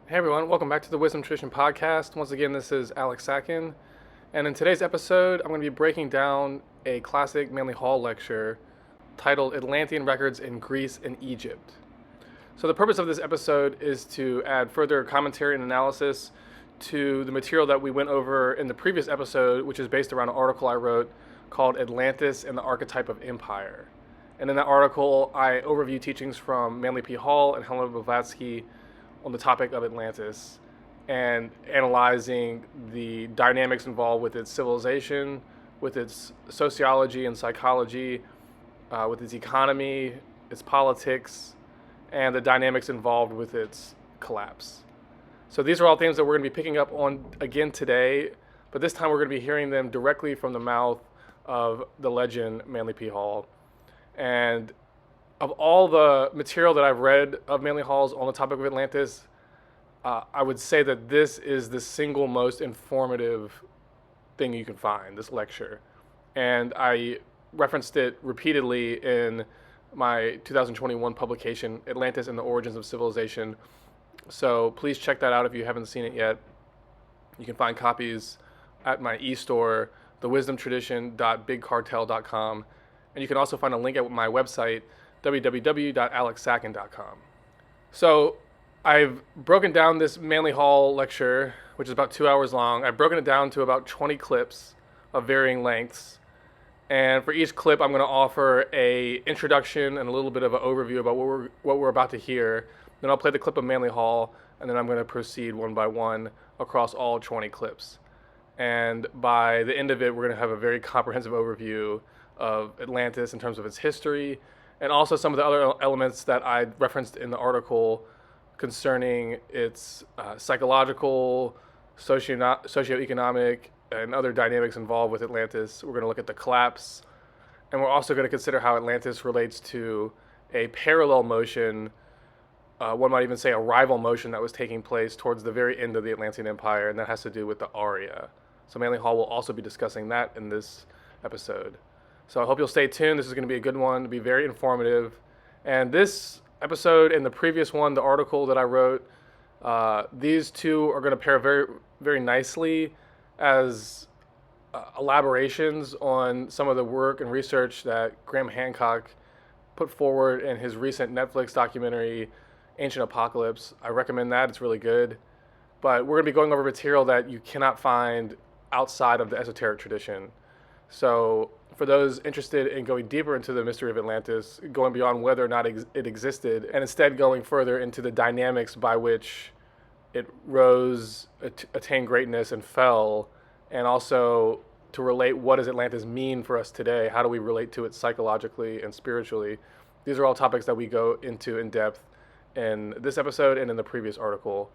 Hey everyone, welcome back to the Wisdom Tradition podcast. Once again, this is Alex Sakin, and in today's episode, I'm going to be breaking down a classic Manly Hall lecture titled Atlantean Records in Greece and Egypt. So the purpose of this episode is to add further commentary and analysis to the material that we went over in the previous episode, which is based around an article I wrote called Atlantis and the Archetype of Empire. And in that article, I overview teachings from Manly P. Hall and Helena Blavatsky on the topic of Atlantis and analyzing the dynamics involved with its civilization, with its sociology and psychology, with its economy, its politics, and the dynamics involved with its collapse. So these are all things that we're going to be picking up on again today, but this time we're going to be hearing them directly from the mouth of the legend Manly P. Hall. And of all the material that I've read of Manly Hall's on the topic of Atlantis, I would say that this is the single most informative thing you can find, this lecture. And I referenced it repeatedly in my 2021 publication, Atlantis and the Origins of Civilization. So please check that out if you haven't seen it yet. You can find copies at my estore, thewisdomtradition.bigcartel.com. And you can also find a link at my website, www.alexsakin.com. So I've broken down this Manly Hall lecture, which is about 2 hours long. I've broken it down to about 20 clips of varying lengths. And for each clip, I'm going to offer a introduction and a little bit of an overview about what we're about to hear. Then I'll play the clip of Manly Hall, and then I'm going to proceed one by one across all 20 clips. And by the end of it, we're going to have a very comprehensive overview of Atlantis in terms of its history, and also some of the other elements that I referenced in the article concerning its psychological, socioeconomic, and other dynamics involved with Atlantis. We're going to look at the collapse, and we're also going to consider how Atlantis relates to a parallel motion, one might even say a rival motion that was taking place towards the very end of the Atlantean Empire, and that has to do with the Aria. So Manly Hall will also be discussing that in this episode. So I hope you'll stay tuned. This is going to be a good one, to be very informative. And this episode and the previous one, the article that I wrote, these two are going to pair very, very nicely as elaborations on some of the work and research that Graham Hancock put forward in his recent Netflix documentary, Ancient Apocalypse. I recommend that. It's really good. But we're going to be going over material that you cannot find outside of the esoteric tradition. So for those interested in going deeper into the mystery of Atlantis, going beyond whether or not it existed, and instead going further into the dynamics by which it rose, attained greatness, and fell, and also to relate what does Atlantis mean for us today, how do we relate to it psychologically and spiritually. These are all topics that we go into in depth in this episode and in the previous article.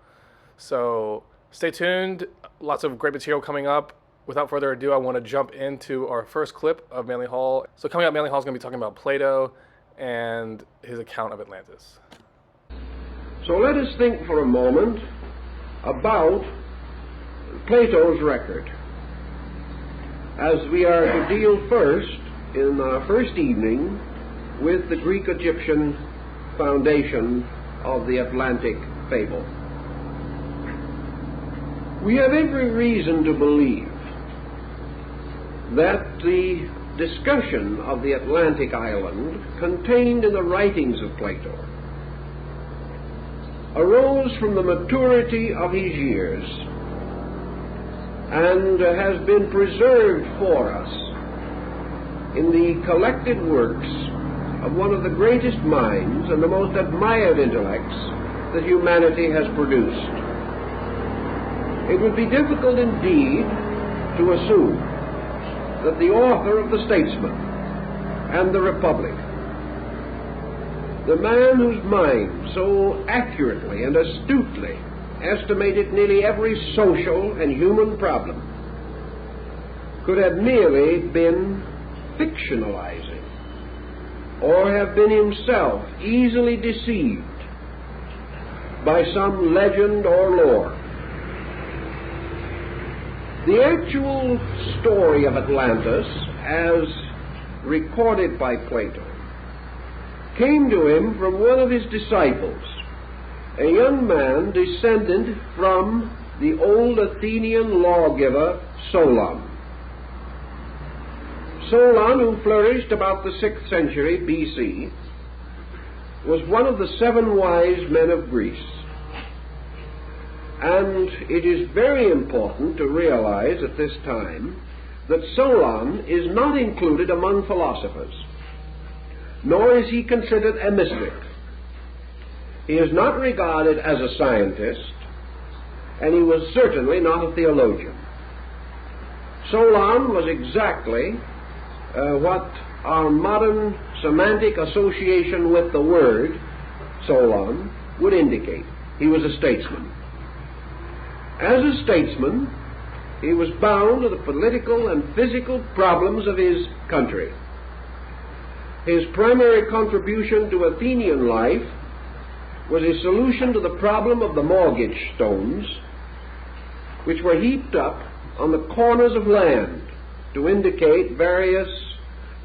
So stay tuned, lots of great material coming up. Without further ado, I want to jump into our first clip of Manly Hall. So coming up, Manly Hall is going to be talking about Plato and his account of Atlantis. So let us think for a moment about Plato's record, as we are to deal first, in our first evening, with the Greek-Egyptian foundation of the Atlantic fable. We have every reason to believe that the discussion of the Atlantic island contained in the writings of Plato arose from the maturity of his years and has been preserved for us in the collected works of one of the greatest minds and the most admired intellects that humanity has produced. It would be difficult indeed to assume that the author of the Statesman and the Republic, the man whose mind so accurately and astutely estimated nearly every social and human problem, could have merely been fictionalizing or have been himself easily deceived by some legend or lore. The actual story of Atlantis, as recorded by Plato, came to him from one of his disciples, a young man descended from the old Athenian lawgiver Solon. Solon, who flourished about the 6th century BC, was one of the 7 wise men of Greece. And it is very important to realize at this time that Solon is not included among philosophers, nor is he considered a mystic. He is not regarded as a scientist, and he was certainly not a theologian. Solon was exactly what our modern semantic association with the word Solon would indicate. He was a statesman. As a statesman, he was bound to the political and physical problems of his country. His primary contribution to Athenian life was a solution to the problem of the mortgage stones, which were heaped up on the corners of land to indicate various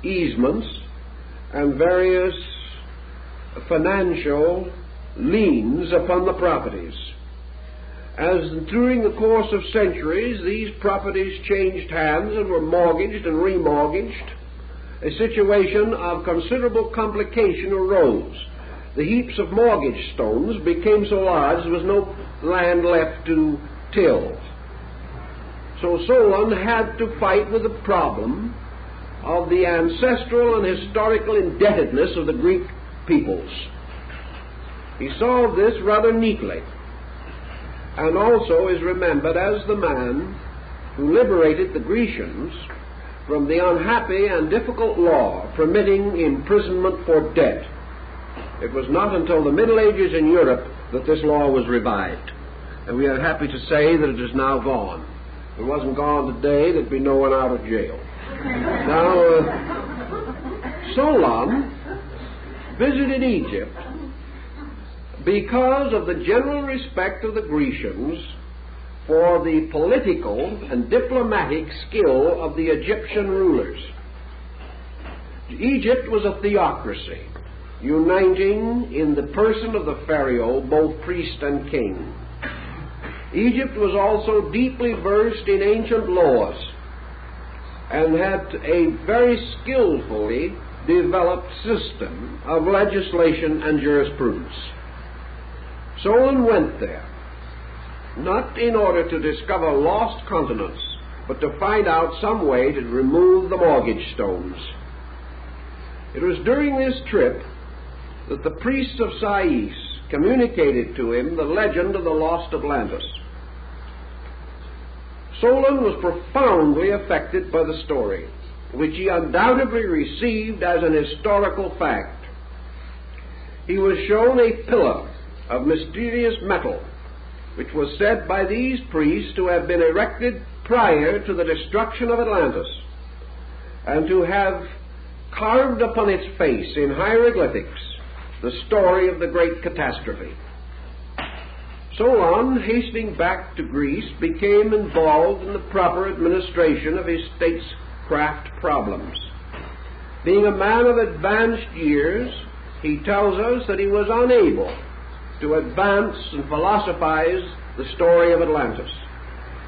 easements and various financial liens upon the properties. As during the course of centuries these properties changed hands and were mortgaged and remortgaged, a situation of considerable complication arose. The heaps of mortgage stones became so large there was no land left to till. So Solon had to fight with the problem of the ancestral and historical indebtedness of the Greek peoples. He solved this rather neatly, and also is remembered as the man who liberated the Grecians from the unhappy and difficult law permitting imprisonment for debt. It was not until the Middle Ages in Europe that this law was revived, and we are happy to say that it is now gone. If it wasn't gone today, there'd be no one out of jail. Now, Solon visited Egypt because of the general respect of the Grecians for the political and diplomatic skill of the Egyptian rulers. Egypt was a theocracy, uniting in the person of the pharaoh both priest and king. Egypt was also deeply versed in ancient laws and had a very skillfully developed system of legislation and jurisprudence. Solon went there, not in order to discover lost continents, but to find out some way to remove the mortgage stones. It was during this trip that the priests of Sais communicated to him the legend of the lost Atlantis. Solon was profoundly affected by the story, which he undoubtedly received as an historical fact. He was shown a pillar of mysterious metal, which was said by these priests to have been erected prior to the destruction of Atlantis, and to have carved upon its face in hieroglyphics the story of the great catastrophe. Solon, hastening back to Greece, became involved in the proper administration of his statecraft problems. Being a man of advanced years, he tells us that he was unable to advance and philosophize the story of Atlantis.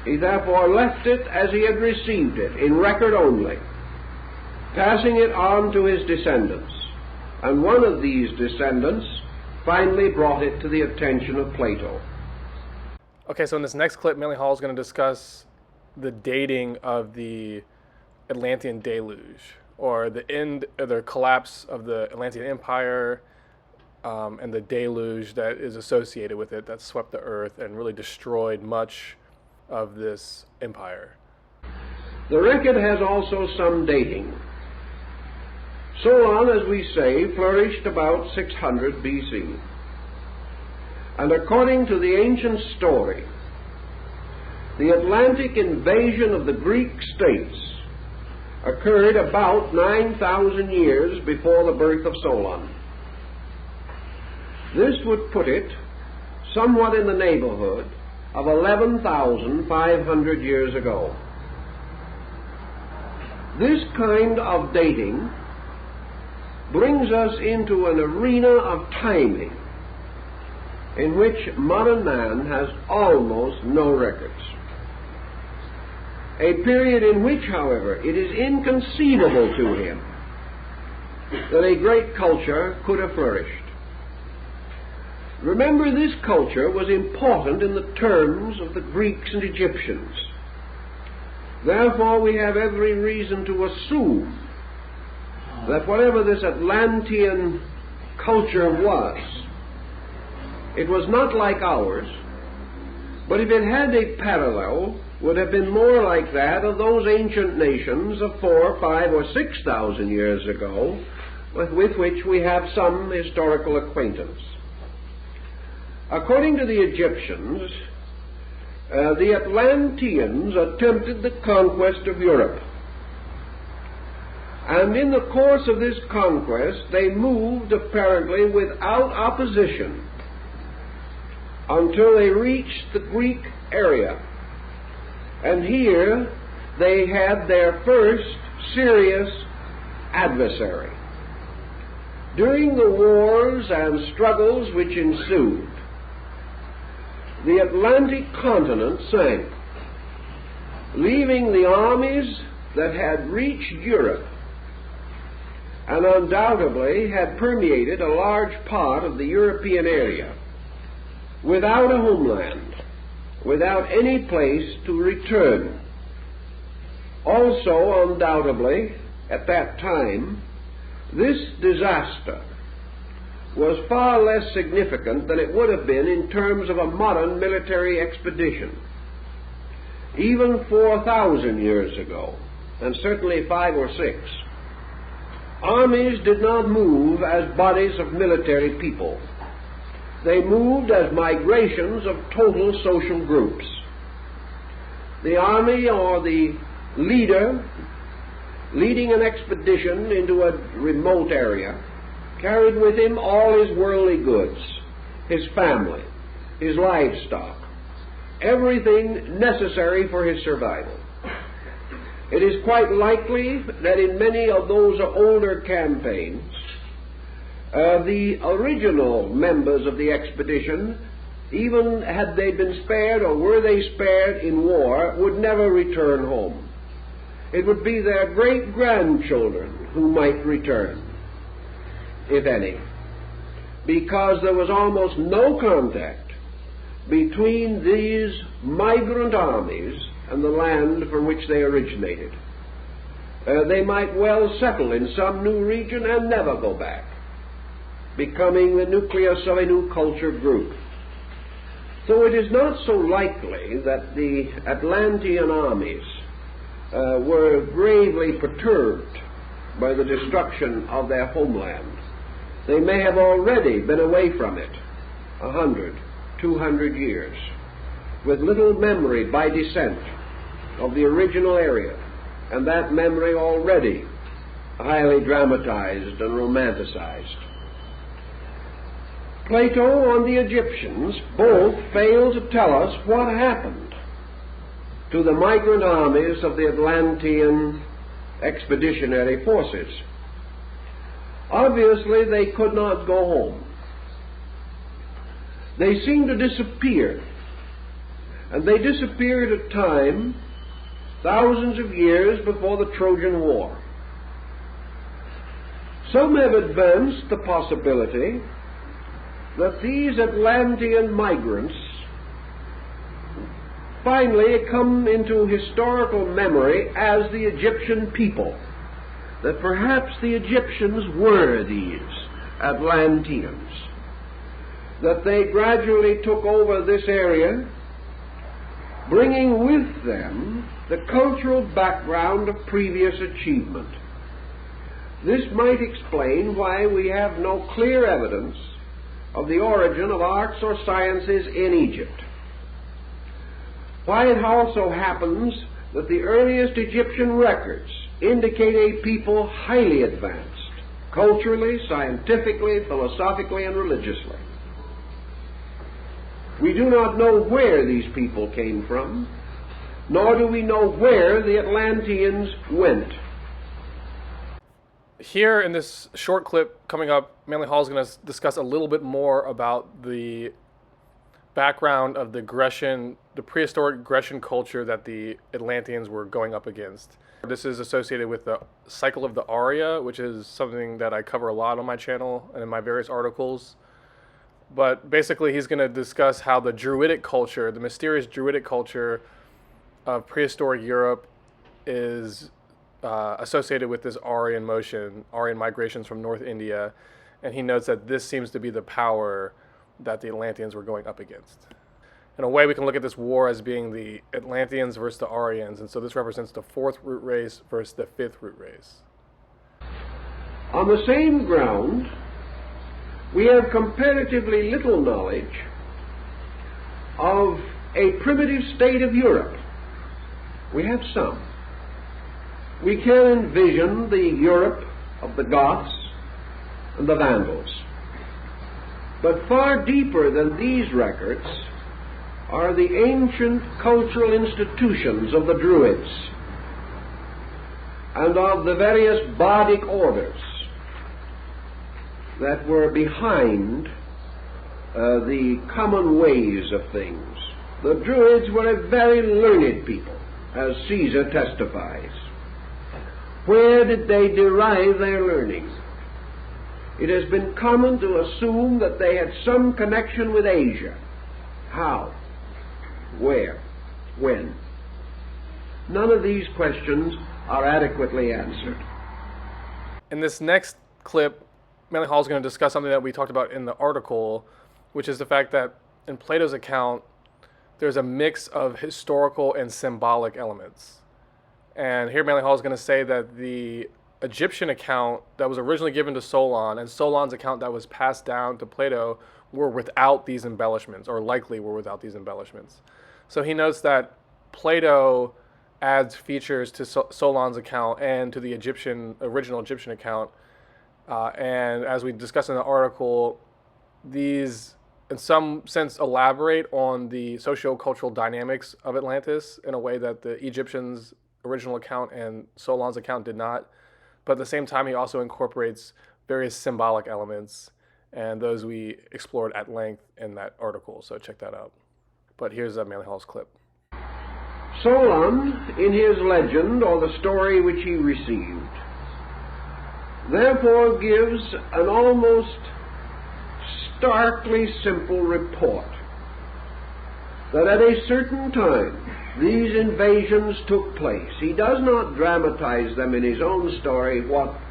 He therefore left it as he had received it, in record only, passing it on to his descendants. And one of these descendants finally brought it to the attention of Plato. Okay, so in this next clip, Millie Hall is going to discuss the dating of the Atlantean deluge, or the end, or the collapse of the Atlantean Empire, and the deluge that is associated with it, that swept the earth and really destroyed much of this empire. The record has also some dating. Solon, as we say, flourished about 600 BC. And according to the ancient story, the Atlantic invasion of the Greek states occurred about 9,000 years before the birth of Solon. This would put it somewhat in the neighborhood of 11,500 years ago. This kind of dating brings us into an arena of timing in which modern man has almost no records. A period in which, however, it is inconceivable to him that a great culture could have flourished. Remember, this culture was important in the terms of the Greeks and Egyptians. Therefore, we have every reason to assume that whatever this Atlantean culture was, it was not like ours, but if it had a parallel, would have been more like that of those ancient nations of 4,000, 5,000, or 6,000 years ago, with which we have some historical acquaintance. According to the Egyptians, the Atlanteans attempted the conquest of Europe. And in the course of this conquest, they moved apparently without opposition until they reached the Greek area. And here they had their first serious adversary. During the wars and struggles which ensued, the Atlantic continent sank, leaving the armies that had reached Europe and undoubtedly had permeated a large part of the European area without a homeland, without any place to return. Also, undoubtedly, at that time, this disaster was far less significant than it would have been in terms of a modern military expedition. Even 4,000 years ago, and certainly 5 or 6, armies did not move as bodies of military people. They moved as migrations of total social groups. The army or the leader leading an expedition into a remote area carried with him all his worldly goods, his family, his livestock, everything necessary for his survival. It is quite likely that in many of those older campaigns, the original members of the expedition, even had they been spared or were they spared in war, would never return home. It would be their great-grandchildren who might return, if any, because there was almost no contact between these migrant armies and the land from which they originated. They might well settle in some new region and never go back, becoming the nucleus of a new culture group. So it is not so likely that the Atlantean armies were gravely perturbed by the destruction of their homeland. They may have already been away from it 100, 200 years, with little memory by descent of the original area, and that memory already highly dramatized and romanticized. Plato and the Egyptians both fail to tell us what happened to the migrant armies of the Atlantean expeditionary forces. Obviously, they could not go home. They seemed to disappear, and they disappeared at a time thousands of years before the Trojan War. Some have advanced the possibility that these Atlantean migrants finally come into historical memory as the Egyptian people, that perhaps the Egyptians were these Atlanteans, that they gradually took over this area, bringing with them the cultural background of previous achievement. This might explain why we have no clear evidence of the origin of arts or sciences in Egypt. Why it also happens that the earliest Egyptian records indicate a people highly advanced, culturally, scientifically, philosophically, and religiously. We do not know where these people came from, nor do we know where the Atlanteans went. Here in this short clip coming up, Manly Hall is going to discuss a little bit more about the background of the prehistoric Grecian culture that the Atlanteans were going up against. This is associated with the cycle of the Aria, which is something that I cover a lot on my channel and in my various articles. But basically, he's going to discuss how the Druidic culture, the mysterious Druidic culture of prehistoric Europe, is associated with this Aryan motion, Aryan migrations from North India. And he notes that this seems to be the power that the Atlanteans were going up against. In a way, we can look at this war as being the Atlanteans versus the Aryans, and so this represents the fourth root race versus the fifth root race. On the same ground, we have comparatively little knowledge of a primitive state of Europe. We have some. We can envision the Europe of the Goths and the Vandals. But far deeper than these records are the ancient cultural institutions of the Druids and of the various bardic orders that were behind the common ways of things. The Druids were a very learned people, as Caesar testifies. Where did they derive their learning? It has been common to assume that they had some connection with Asia. How? Where? When? None of these questions are adequately answered. In this next clip, Manly Hall is going to discuss something that we talked about in the article, which is the fact that in Plato's account, there's a mix of historical and symbolic elements. And here Manly Hall is going to say that the Egyptian account that was originally given to Solon and Solon's account that was passed down to Plato were without these embellishments, or likely were without these embellishments. So he notes that Plato adds features to Solon's account and to the original Egyptian account. And as we discussed in the article, these in some sense elaborate on the socio-cultural dynamics of Atlantis in a way that the Egyptians' original account and Solon's account did not. But at the same time, he also incorporates various symbolic elements, and those we explored at length in that article, so check that out. But here's Manly Hall's clip. Solon, in his legend, or the story which he received, therefore gives an almost starkly simple report that at a certain time these invasions took place. He does not dramatize them in his own story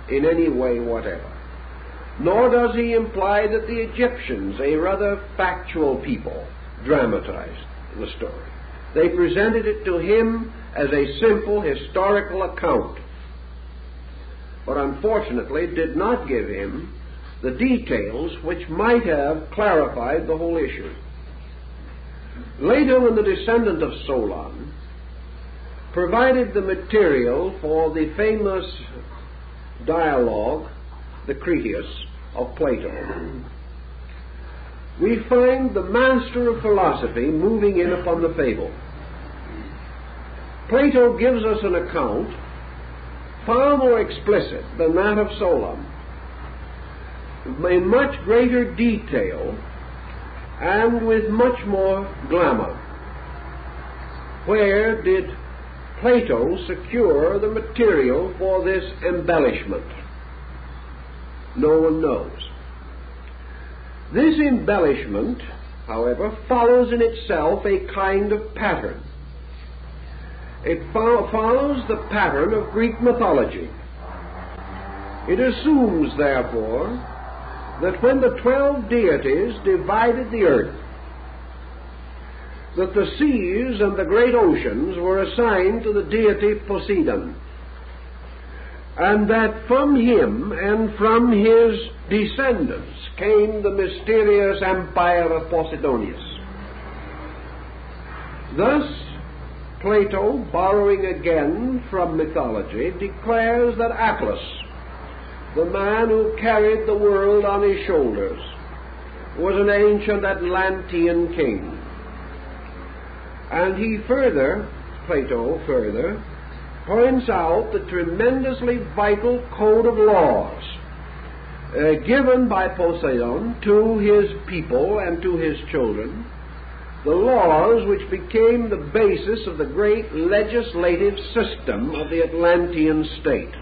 in any way whatever. Nor does he imply that the Egyptians, a rather factual people, dramatized the story. They presented it to him as a simple historical account, but unfortunately did not give him the details which might have clarified the whole issue. Later, when the descendant of Solon provided the material for the famous dialogue, the Critias, of Plato, we find the master of philosophy moving in upon the fable. Plato gives us an account far more explicit than that of Solon, in much greater detail and with much more glamour. Where did Plato secure the material for this embellishment? No one knows. This embellishment, however, follows in itself a kind of pattern. It follows the pattern of Greek mythology. It assumes, therefore, that when the 12 deities divided the earth, that the seas and the great oceans were assigned to the deity Poseidon, and that from him and from his descendants came the mysterious empire of Posidonius. Thus, Plato, borrowing again from mythology, declares that Atlas, the man who carried the world on his shoulders, was an ancient Atlantean king. And Plato further, points out the tremendously vital code of laws given by Poseidon to his people and to his children, the laws which became the basis of the great legislative system of the Atlantean state.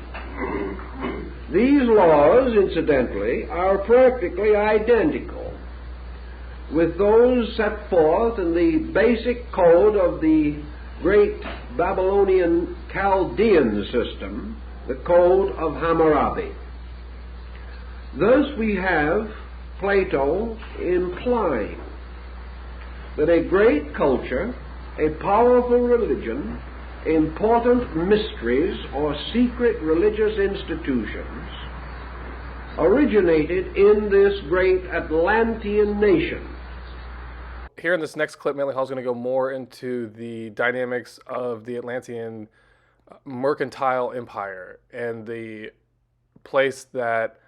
These laws, incidentally, are practically identical with those set forth in the basic code of the great Babylonian Chaldean system, the Code of Hammurabi. Thus we have Plato implying that a great culture, a powerful religion, important mysteries or secret religious institutions originated in this great Atlantean nation. Here in this next clip, Manly Hall is going to go more into the dynamics of the Atlantean mercantile empire and the place that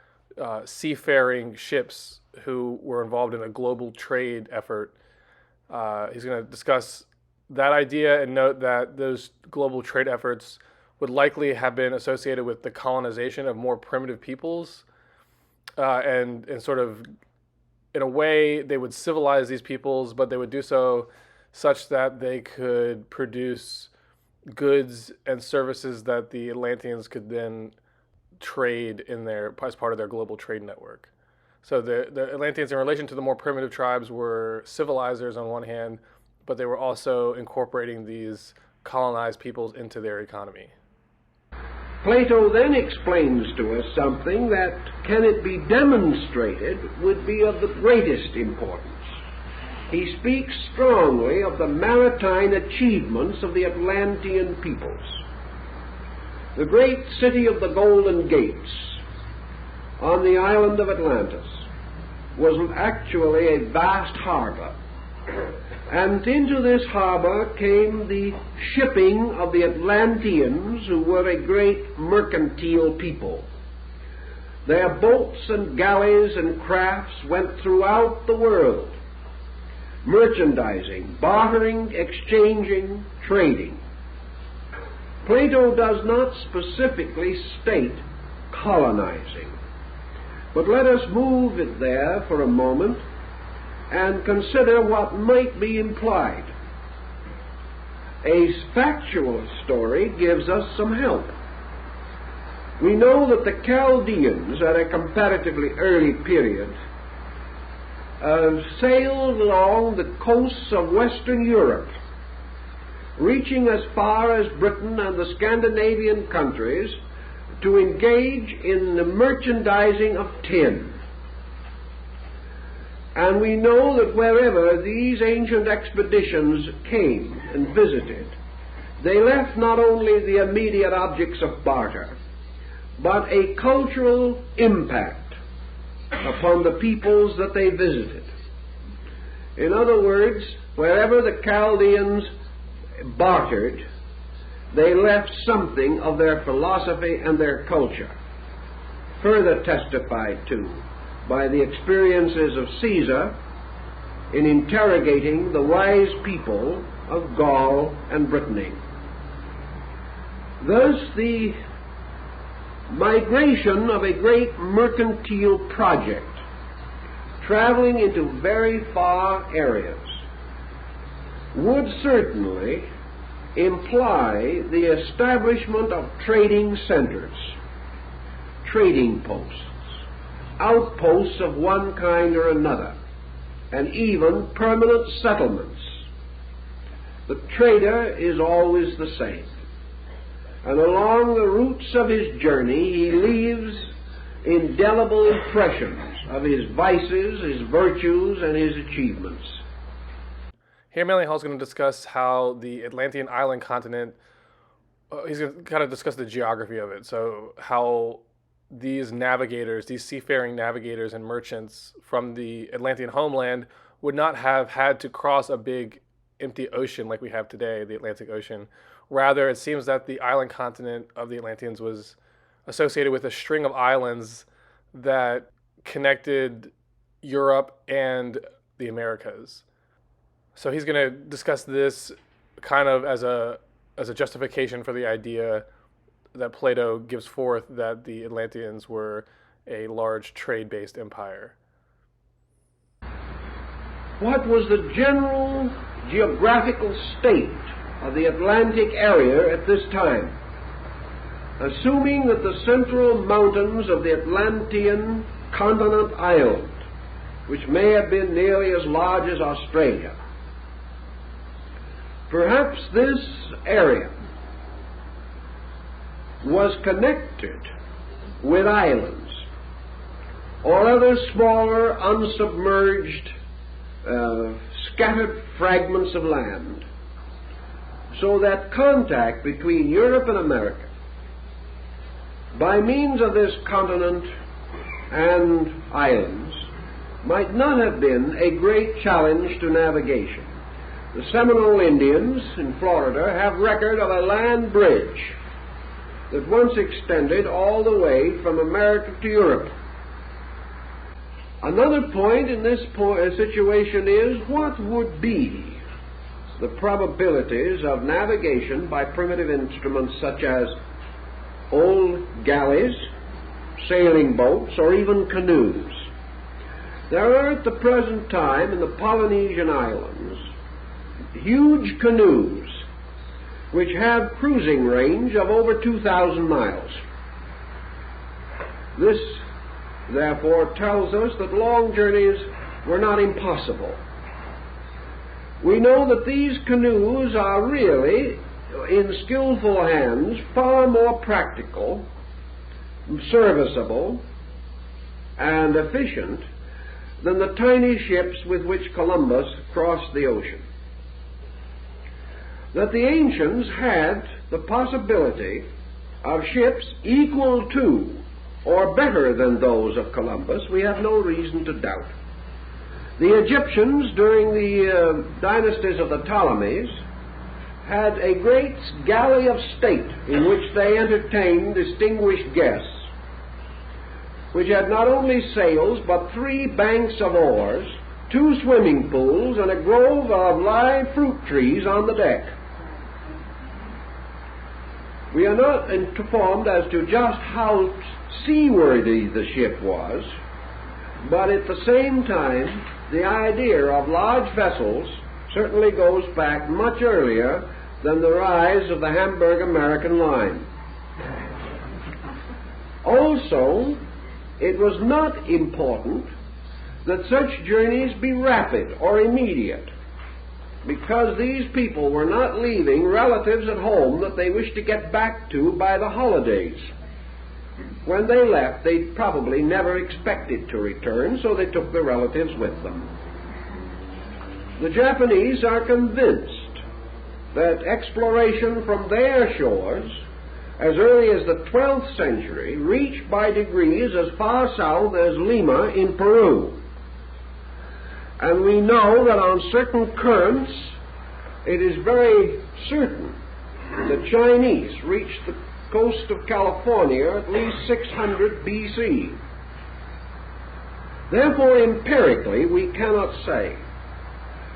seafaring ships who were involved in a global trade effort. He's going to discuss that idea and note that those global trade efforts would likely have been associated with the colonization of more primitive peoples, and sort of, in a way, they would civilize these peoples, but they would do so such that they could produce goods and services that the Atlanteans could then trade in their as part of their global trade network. So the Atlanteans, in relation to the more primitive tribes, were civilizers on one hand, but they were also incorporating these colonized peoples into their economy. Plato then explains to us something that, can it be demonstrated, would be of the greatest importance. He speaks strongly of the maritime achievements of the Atlantean peoples. The great city of the Golden Gates on the island of Atlantis was actually a vast harbor. And into this harbor came the shipping of the Atlanteans, who were a great mercantile people. Their boats and galleys and crafts went throughout the world, merchandising, bartering, exchanging, trading. Plato does not specifically state colonizing, but let us move it there for a moment and consider what might be implied. A factual story gives us some help. We know that the Chaldeans, at a comparatively early period, sailed along the coasts of Western Europe, reaching as far as Britain and the Scandinavian countries to engage in the merchandising of tin. And we know that wherever these ancient expeditions came and visited, they left not only the immediate objects of barter, but a cultural impact upon the peoples that they visited. In other words, wherever the Chaldeans bartered, they left something of their philosophy and their culture, further testified to by the experiences of Caesar in interrogating the wise people of Gaul and Brittany. Thus, the migration of a great mercantile project traveling into very far areas would certainly imply the establishment of trading centers, trading posts, outposts of one kind or another, and even permanent settlements. The trader is always the same, and along the routes of his journey he leaves indelible impressions of his vices, his virtues, and his achievements. Here, Manly Hall is going to discuss how the Atlantean island continent, he's going to kind of discuss the geography of it, so how these navigators, these seafaring navigators and merchants from the Atlantean homeland would not have had to cross a big empty ocean like we have today, the Atlantic Ocean. Rather, it seems that the island continent of the Atlanteans was associated with a string of islands that connected Europe and the Americas. So he's going to discuss this kind of as a justification for the idea that Plato gives forth that the Atlanteans were a large trade-based empire. what was the general geographical state of the Atlantic area at this time, assuming that the central mountains of the Atlantean continent island, which may have been nearly as large as Australia, perhaps this area was connected with islands or other smaller unsubmerged scattered fragments of land, so that contact between Europe and America by means of this continent and islands might not have been a great challenge to navigation. The Seminole Indians in Florida have record of a land bridge that once extended all the way from America to Europe. Another point in this situation is, what would be the probabilities of navigation by primitive instruments such as old galleys, sailing boats, or even canoes? There are at the present time in the Polynesian Islands huge canoes which have cruising range of over 2,000 miles. This, therefore, tells us that long journeys were not impossible. We know that these canoes are really, in skillful hands, far more practical, serviceable, and efficient than the tiny ships with which Columbus crossed the ocean. That the ancients had the possibility of ships equal to or better than those of Columbus, we have no reason to doubt. The Egyptians, during the dynasties of the Ptolemies, had a great galley of state in which they entertained distinguished guests, which had not only sails but 3 banks of oars, 2 swimming pools, and a grove of live fruit trees on the deck. We are not informed as to just how seaworthy the ship was, but at the same time, the idea of large vessels certainly goes back much earlier than the rise of the Hamburg American line. Also, it was not important that such journeys be rapid or immediate, because these people were not leaving relatives at home that they wished to get back to by the holidays. When they left, they probably never expected to return, so they took their relatives with them. The Japanese are convinced that exploration from their shores, as early as the 12th century, reached by degrees as far south as Lima in Peru. And we know that on certain currents, it is very certain the Chinese reached the coast of California at least 600 BC. Therefore, empirically, we cannot say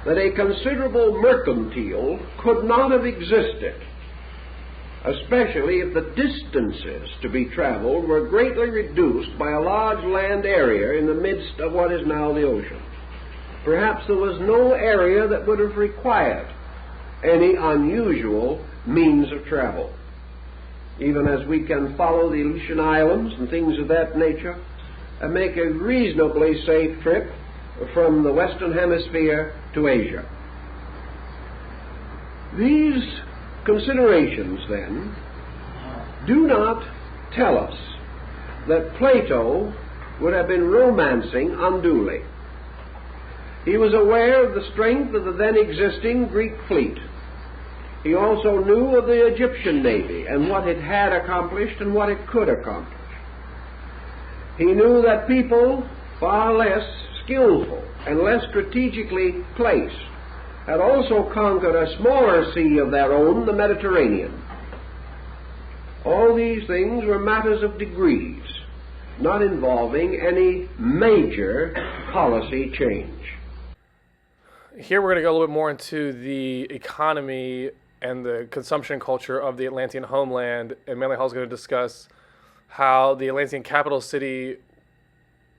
that a considerable mercantile could not have existed, especially if the distances to be traveled were greatly reduced by a large land area in the midst of what is now the ocean. Perhaps there was no area that would have required any unusual means of travel. Even as we can follow the Aleutian Islands and things of that nature and make a reasonably safe trip from the Western Hemisphere to Asia. These considerations, then, do not tell us that Plato would have been romancing unduly. He was aware of the strength of the then existing Greek fleet. He also knew of the Egyptian navy and what it had accomplished and what it could accomplish. He knew that people far less skillful and less strategically placed had also conquered a smaller sea of their own, the Mediterranean. All these things were matters of degrees, not involving any major policy change. Here we're going to go a little bit more into the economy and the consumption culture of the Atlantean homeland, and Manly Hall is going to discuss how the Atlantean capital city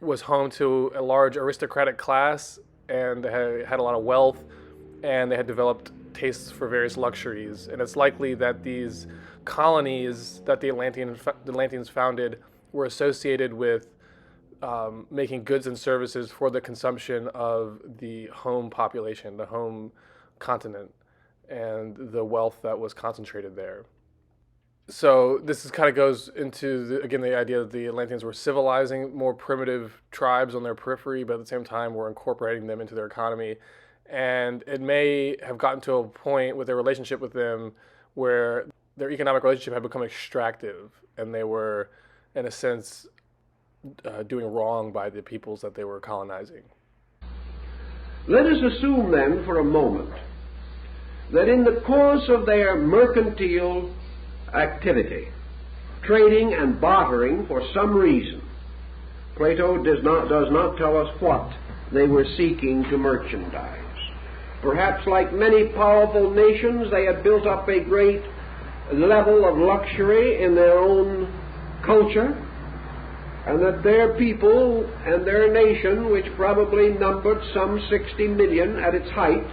was home to a large aristocratic class and they had a lot of wealth, and they had developed tastes for various luxuries. And it's likely that these colonies that the Atlanteans founded were associated with making goods and services for the consumption of the home population, the home continent, and the wealth that was concentrated there. So this kind of goes into, again, the idea that the Atlanteans were civilizing more primitive tribes on their periphery, but at the same time were incorporating them into their economy. And it may have gotten to a point with their relationship with them where their economic relationship had become extractive, and they were, in a sense, doing wrong by the peoples that they were colonizing. Let us assume then for a moment that in the course of their mercantile activity, trading and bartering for some reason, Plato does not tell us what they were seeking to merchandise. Perhaps like many powerful nations, they had built up a great level of luxury in their own culture, and that their people and their nation, which probably numbered some 60 million at its height,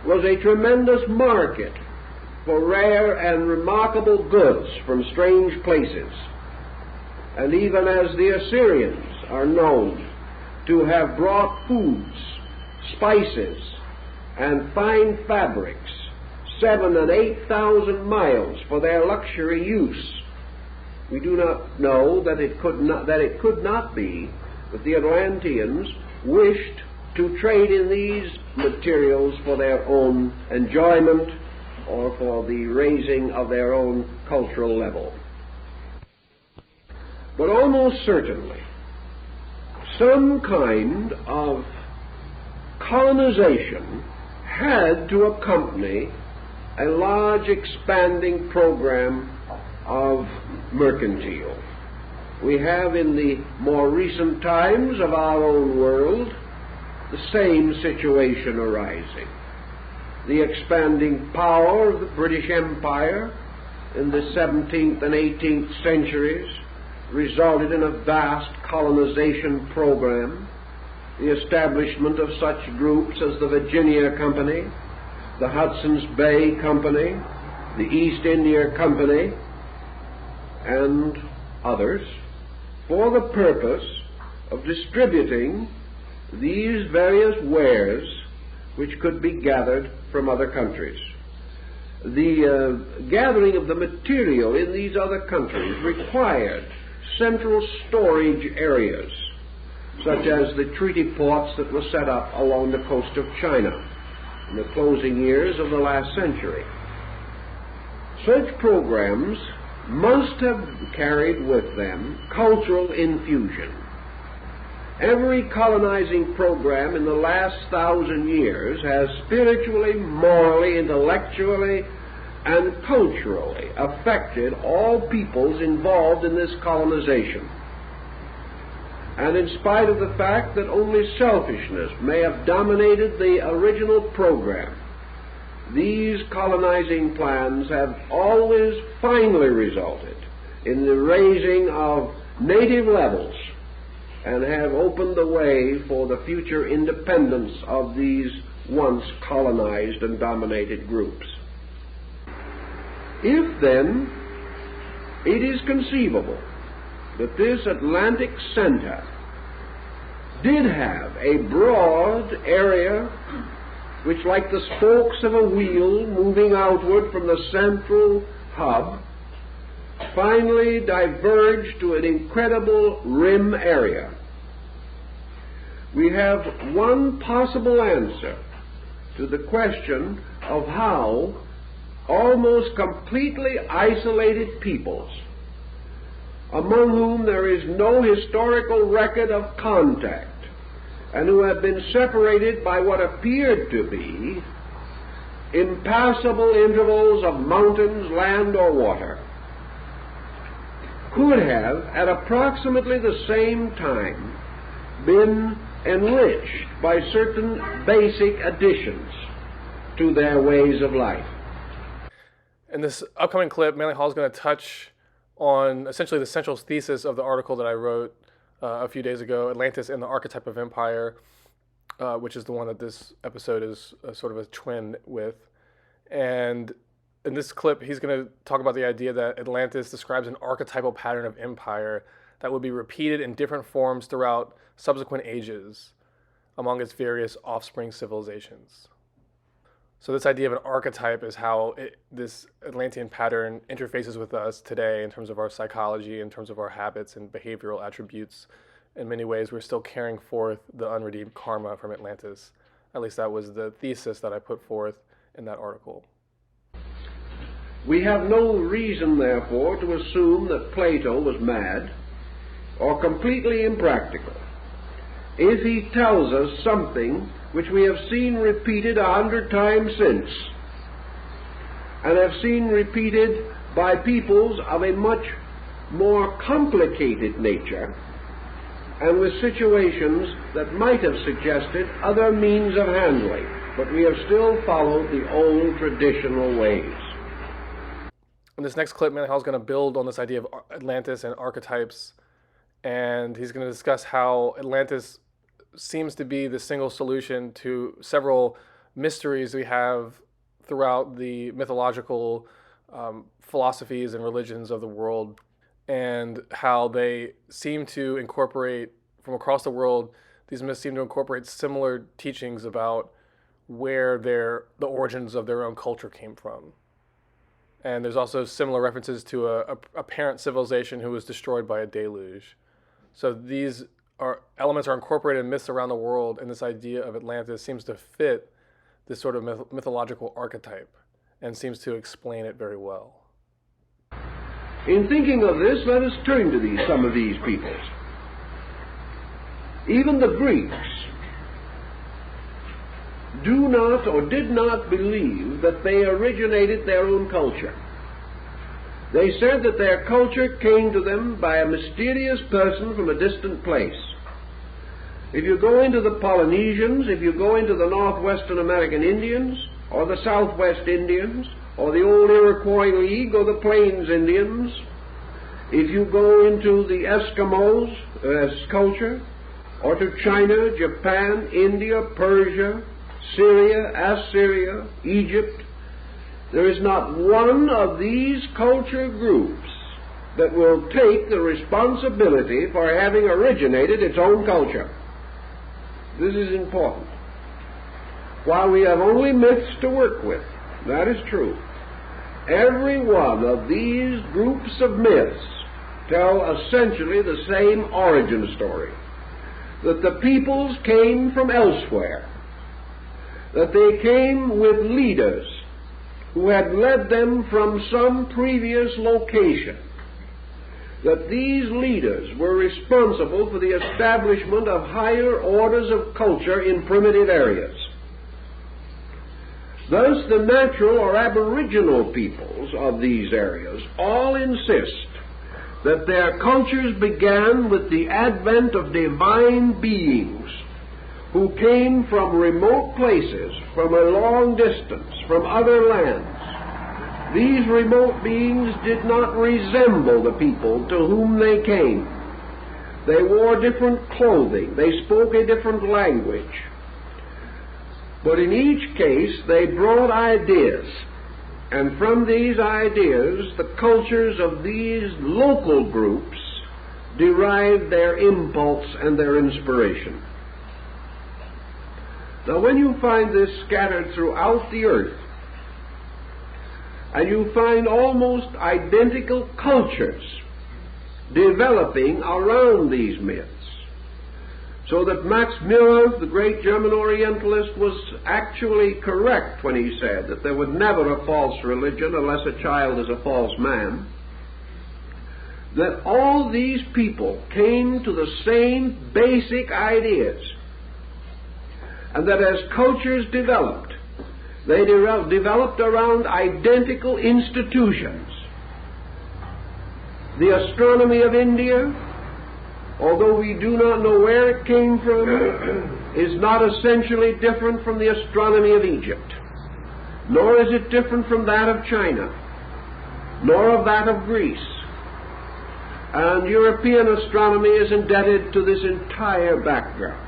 was a tremendous market for rare and remarkable goods from strange places. And even as the Assyrians are known to have brought foods, spices, and fine fabrics 7,000 and 8,000 miles for their luxury use, we do not know that it could not be that the Atlanteans wished to trade in these materials for their own enjoyment or for the raising of their own cultural level. But almost certainly, some kind of colonization had to accompany a large expanding program of mercantile. We have in the more recent times of our own world the same situation arising. The expanding power of the British Empire in the 17th and 18th centuries resulted in a vast colonization program. The establishment of such groups as the Virginia Company, the Hudson's Bay Company, the East India Company, and others, for the purpose of distributing these various wares which could be gathered from other countries. The gathering of the material in these other countries required central storage areas, such as the treaty ports that were set up along the coast of China in the closing years of the last century. Such programs must have carried with them cultural infusion. Every colonizing program in the last 1,000 years has spiritually, morally, intellectually, and culturally affected all peoples involved in this colonization. And in spite of the fact that only selfishness may have dominated the original program, these colonizing plans have always finally resulted in the raising of native levels and have opened the way for the future independence of these once colonized and dominated groups. If then it is conceivable that this Atlantic center did have a broad area which, like the spokes of a wheel moving outward from the central hub, finally diverged to an incredible rim area, we have one possible answer to the question of how almost completely isolated peoples, among whom there is no historical record of contact, and who have been separated by what appeared to be impassable intervals of mountains, land, or water, could have, at approximately the same time, been enriched by certain basic additions to their ways of life. In this upcoming clip, Manly Hall is going to touch on essentially the central thesis of the article that I wrote a few days ago, Atlantis and the Archetype of Empire. which is the one that this episode is sort of a twin with. And in this clip, he's going to talk about the idea that Atlantis describes an archetypal pattern of empire that would be repeated in different forms throughout subsequent ages among its various offspring civilizations. So this idea of an archetype is how this Atlantean pattern interfaces with us today in terms of our psychology, in terms of our habits and behavioral attributes. In many ways, we're still carrying forth the unredeemed karma from Atlantis. At least that was the thesis that I put forth in that article. We have no reason, therefore, to assume that Plato was mad or completely impractical if he tells us something which we have seen repeated 100 times since, and have seen repeated by peoples of a much more complicated nature, and with situations that might have suggested other means of handling, but we have still followed the old traditional ways. In this next clip, Manhal's going to build on this idea of Atlantis and archetypes, and he's going to discuss how Atlantis seems to be the single solution to several mysteries we have throughout the mythological philosophies and religions of the world, and how they seem to incorporate, from across the world, these myths seem to incorporate similar teachings about where the origins of their own culture came from. And there's also similar references to a parent civilization who was destroyed by a deluge. So these elements are incorporated in myths around the world, and this idea of Atlantis seems to fit this sort of mythological archetype and seems to explain it very well. In thinking of this, let us turn to some of these peoples. Even the Greeks do not or did not believe that they originated their own culture. They said that their culture came to them by a mysterious person from a distant place. If you go into the Polynesians, if you go into the Northwestern American Indians, or the Southwest Indians, or the old Iroquois League, or the Plains Indians, if you go into the Eskimos' culture, or to China, Japan, India, Persia, Syria, Assyria, Egypt, there is not one of these culture groups that will take the responsibility for having originated its own culture. This is important. While we have only myths to work with, that is true, every one of these groups of myths tell essentially the same origin story, that the peoples came from elsewhere, that they came with leaders who had led them from some previous location, that these leaders were responsible for the establishment of higher orders of culture in primitive areas. Thus, the natural or aboriginal peoples of these areas all insist that their cultures began with the advent of divine beings who came from remote places, from a long distance, from other lands. These remote beings did not resemble the people to whom they came. They wore different clothing. They spoke a different language. But in each case, they brought ideas. And from these ideas, the cultures of these local groups derived their impulse and their inspiration. Now, when you find this scattered throughout the earth, and you find almost identical cultures developing around these myths, so that Max Müller, the great German Orientalist, was actually correct when he said that there was never a false religion unless a child is a false man, that all these people came to the same basic ideas, and that as cultures developed, they developed around identical institutions. The astronomy of India, although we do not know where it came from, is not essentially different from the astronomy of Egypt, nor is it different from that of China, nor of that of Greece. And European astronomy is indebted to this entire background.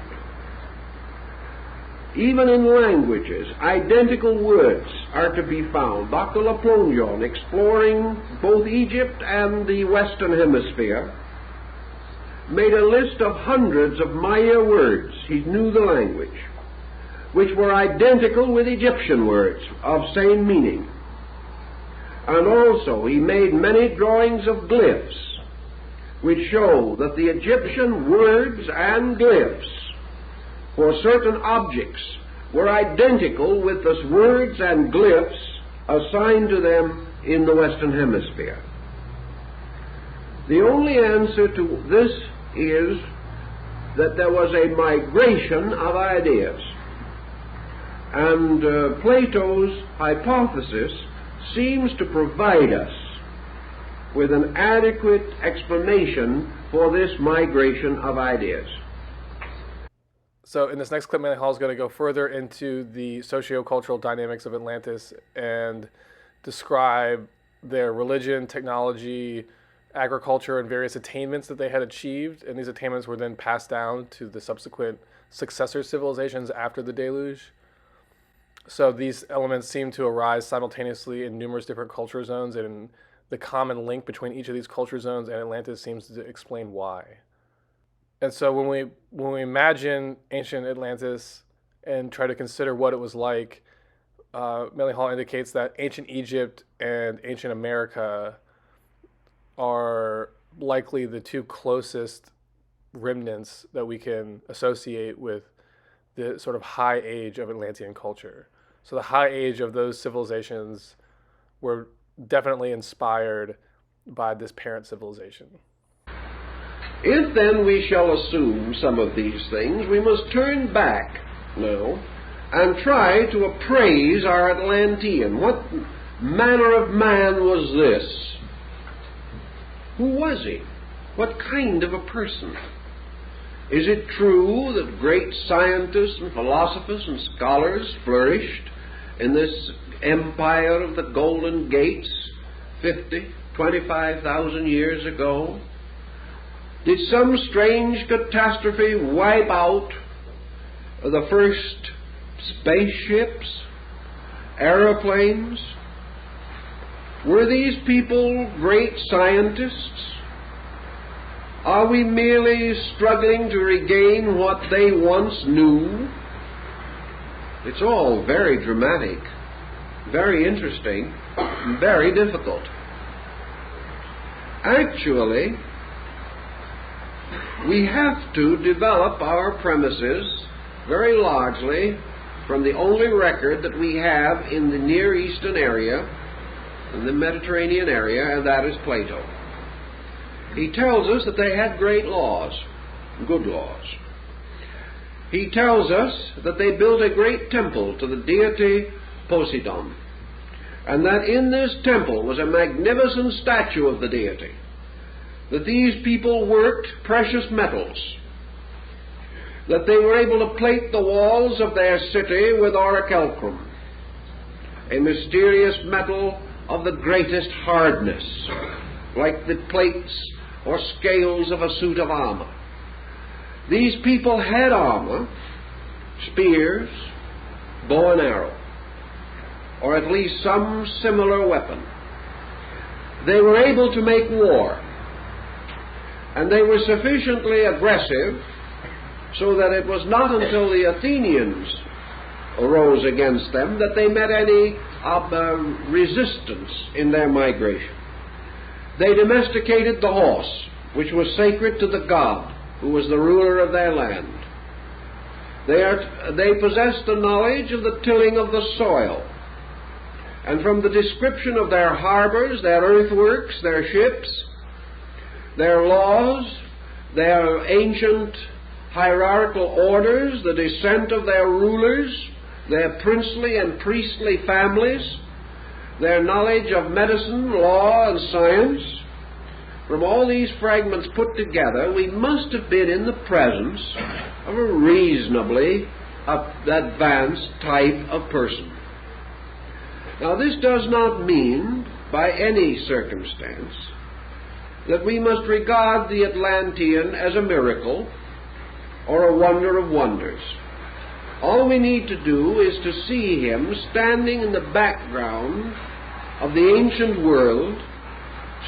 Even in languages, identical words are to be found. Dr. Laplongeon, exploring both Egypt and the Western Hemisphere, made a list of hundreds of Maya words, he knew the language, which were identical with Egyptian words of same meaning. And also he made many drawings of glyphs, which show that the Egyptian words and glyphs for certain objects were identical with the words and glyphs assigned to them in the Western Hemisphere. The only answer to this is that there was a migration of ideas. And Plato's hypothesis seems to provide us with an adequate explanation for this migration of ideas. So in this next clip, Manly Hall is going to go further into the socio-cultural dynamics of Atlantis and describe their religion, technology, agriculture, and various attainments that they had achieved. And these attainments were then passed down to the subsequent successor civilizations after the deluge. So these elements seem to arise simultaneously in numerous different culture zones, and the common link between each of these culture zones and Atlantis seems to explain why. And so when we imagine ancient Atlantis and try to consider what it was like, Manly Hall indicates that ancient Egypt and ancient America are likely the two closest remnants that we can associate with the sort of high age of Atlantean culture. So the high age of those civilizations were definitely inspired by this parent civilization. If then we shall assume some of these things, we must turn back now and try to appraise our Atlantean. What manner of man was this? Who was he? What kind of a person? Is it true that great scientists and philosophers and scholars flourished in this empire of the Golden Gates 25,000 years ago? Did some strange catastrophe wipe out the first spaceships, aeroplanes? Were these people great scientists? Are we merely struggling to regain what they once knew? It's all very dramatic, very interesting, very difficult. Actually, we have to develop our premises very largely from the only record that we have in the Near Eastern area, in the Mediterranean area, and that is Plato. He tells us that they had great laws, good laws. He tells us that they built a great temple to the deity Poseidon, and that in this temple was a magnificent statue of the deity, that these people worked precious metals, that they were able to plate the walls of their city with orichalcum, a mysterious metal of the greatest hardness, like the plates or scales of a suit of armor. These people had armor, spears, bow and arrow, or at least some similar weapon. They were able to make war, and they were sufficiently aggressive so that it was not until the Athenians arose against them that they met any resistance in their migration. They domesticated the horse, which was sacred to the god who was the ruler of their land. They possessed the knowledge of the tilling of the soil, and from the description of their harbors, their earthworks, their ships, their laws, their ancient hierarchical orders, the descent of their rulers, their princely and priestly families, their knowledge of medicine, law, and science, from all these fragments put together, we must have been in the presence of a reasonably advanced type of person. Now, this does not mean, by any circumstance, that we must regard the Atlantean as a miracle or a wonder of wonders. All we need to do is to see him standing in the background of the ancient world,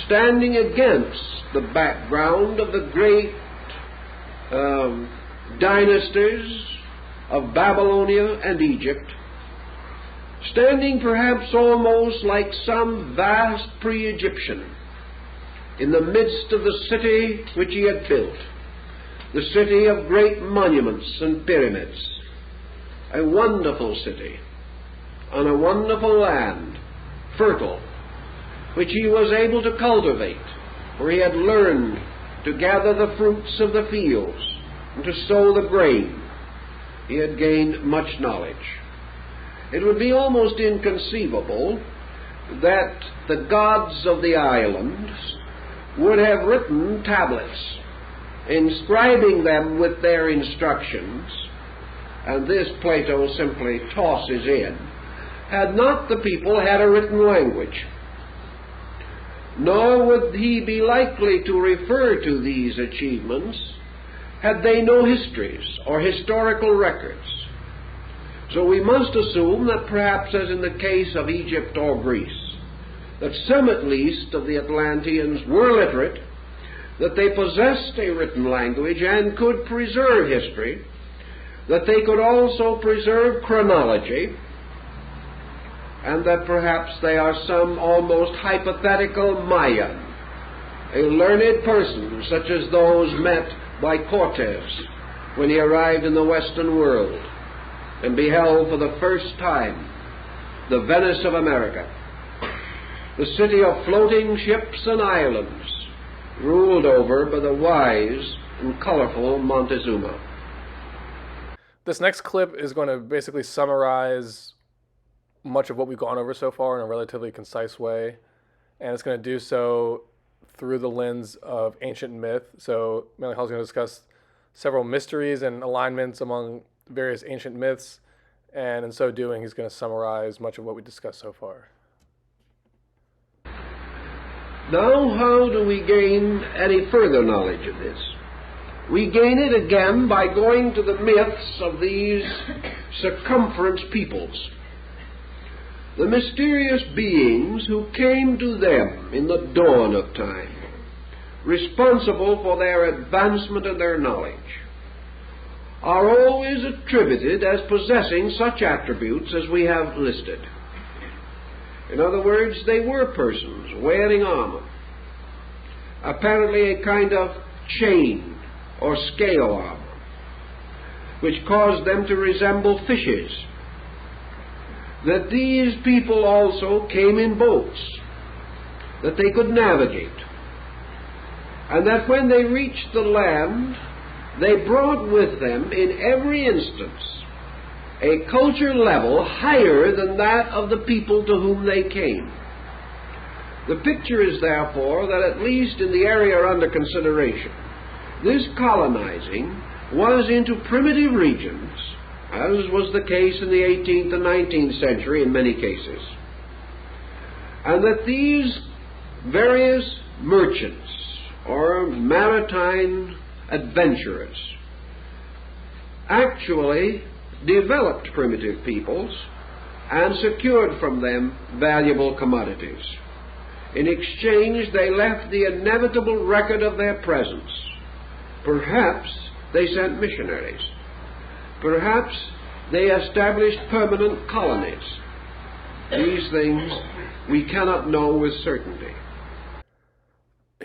standing against the background of the great dynasties of Babylonia and Egypt, standing perhaps almost like some vast pre-Egyptian in the midst of the city which he had built, the city of great monuments and pyramids, a wonderful city on a wonderful land, fertile, which he was able to cultivate, where he had learned to gather the fruits of the fields and to sow the grain. He had gained much knowledge. It would be almost inconceivable that the gods of the islands would have written tablets, inscribing them with their instructions, and this Plato simply tosses in, had not the people had a written language. Nor would he be likely to refer to these achievements had they no histories or historical records. So we must assume that perhaps, as in the case of Egypt or Greece, that some at least of the Atlanteans were literate, that they possessed a written language and could preserve history, that they could also preserve chronology, and that perhaps they are some almost hypothetical Mayan, a learned person such as those met by Cortez when he arrived in the Western world and beheld for the first time the Venice of America, the city of floating ships and islands, ruled over by the wise and colorful Montezuma. This next clip is going to basically summarize much of what we've gone over so far in a relatively concise way, and it's going to do so through the lens of ancient myth. So Melanchol is going to discuss several mysteries and alignments among various ancient myths, and in so doing, he's going to summarize much of what we discussed so far. Now, how do we gain any further knowledge of this? We gain it again by going to the myths of these circumference peoples, the mysterious beings who came to them in the dawn of time, responsible for their advancement and their knowledge, are always attributed as possessing such attributes as we have listed. In other words, they were persons wearing armor, apparently a kind of chain or scale armor, which caused them to resemble fishes. That these people also came in boats, that they could navigate, and that when they reached the land, they brought with them in every instance a culture level higher than that of the people to whom they came. The picture is therefore that at least in the area under consideration, this colonizing was into primitive regions, as was the case in the 18th and 19th century in many cases, and that these various merchants or maritime adventurers actually developed primitive peoples and secured from them valuable commodities. In exchange, they left the inevitable record of their presence. Perhaps they sent missionaries. Perhaps they established permanent colonies. These things we cannot know with certainty.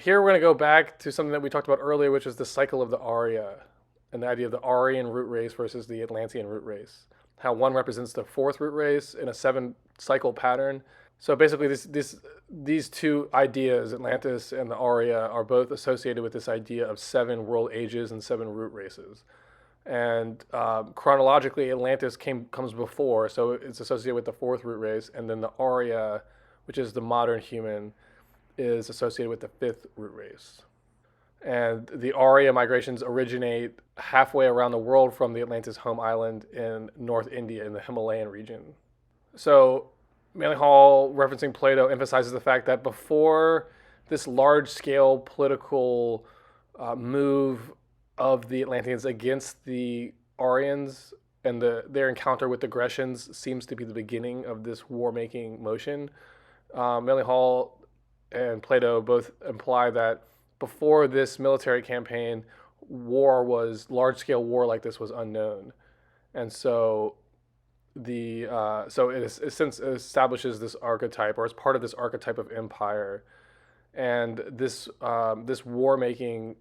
Here we're going to go back to something that we talked about earlier, which is the cycle of the Arya, and the idea of the Aryan root race versus the Atlantean root race. How one represents the fourth root race in a 7-cycle pattern. So basically these two ideas, Atlantis and the Arya, are both associated with this idea of 7 world ages and 7 root races. And chronologically, Atlantis comes before, so it's associated with the 4th root race, and then the Arya, which is the modern human, is associated with the 5th root race. And the Arya migrations originate halfway around the world from the Atlantis home island in North India in the Himalayan region. So Melanchol, referencing Plato, emphasizes the fact that before this large-scale political move of the Atlanteans against the Aryans and their encounter with the Grecians seems to be the beginning of this war-making motion. Manly Hall and Plato both imply that before this military campaign, large-scale war like this was unknown, and so it since establishes this archetype, or as part of this archetype of empire, and this war-making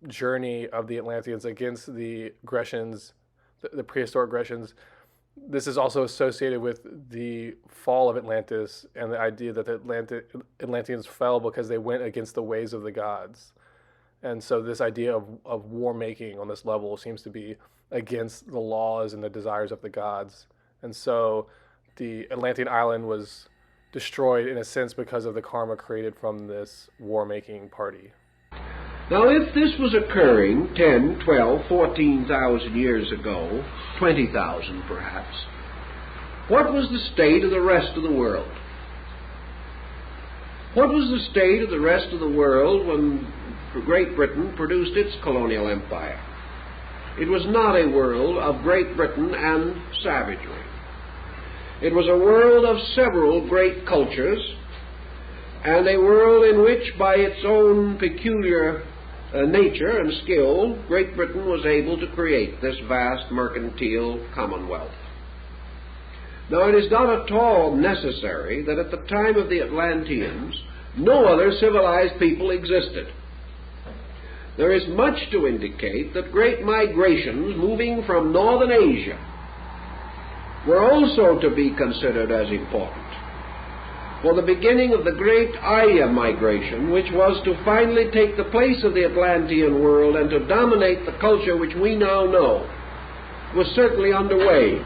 journey of the Atlanteans against the Grecians, the prehistoric Grecians. This is also associated with the fall of Atlantis and the idea that the Atlanteans fell because they went against the ways of the gods. And so this idea of war making on this level seems to be against the laws and the desires of the gods. And so the Atlantean island was destroyed in a sense because of the karma created from this war making party. Now, if this was occurring 10, 12, 14,000 years ago, 20,000 perhaps, what was the state of the rest of the world? What was the state of the rest of the world when Great Britain produced its colonial empire? It was not a world of Great Britain and savagery. It was a world of several great cultures, and a world in which, by its own peculiar nature and skill, Great Britain was able to create this vast mercantile commonwealth. Now, it is not at all necessary that at the time of the Atlanteans no other civilized people existed. There is much to indicate that great migrations moving from northern Asia were also to be considered as important. For the beginning of the great Arya migration, which was to finally take the place of the Atlantean world and to dominate the culture which we now know, was certainly underway,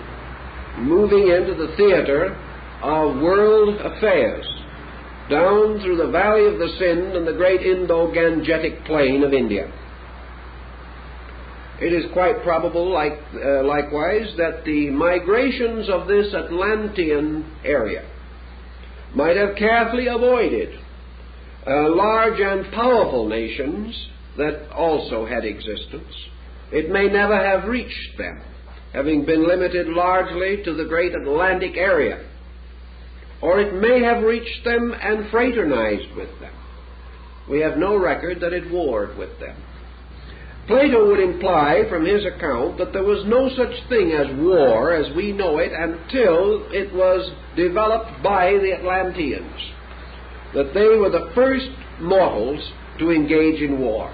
moving into the theater of world affairs, down through the valley of the Sind and the great Indo-Gangetic plain of India. It is quite probable, likewise, that the migrations of this Atlantean area might have carefully avoided large and powerful nations that also had existence. It may never have reached them, having been limited largely to the great Atlantic area. Or it may have reached them and fraternized with them. We have no record that it warred with them. Plato would imply from his account that there was no such thing as war as we know it until it was developed by the Atlanteans, that they were the first mortals to engage in war.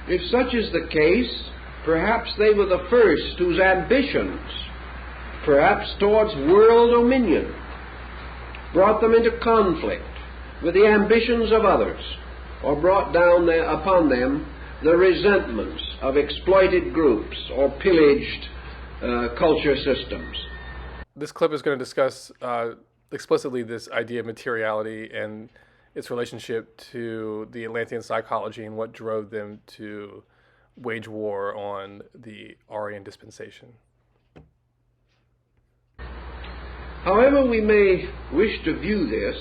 If such is the case, perhaps they were the first whose ambitions, perhaps towards world dominion, brought them into conflict with the ambitions of others, or brought down upon them the resentments of exploited groups or pillaged culture systems. This clip is going to discuss explicitly this idea of materiality and its relationship to the Atlantean psychology and what drove them to wage war on the Aryan dispensation. However we may wish to view this,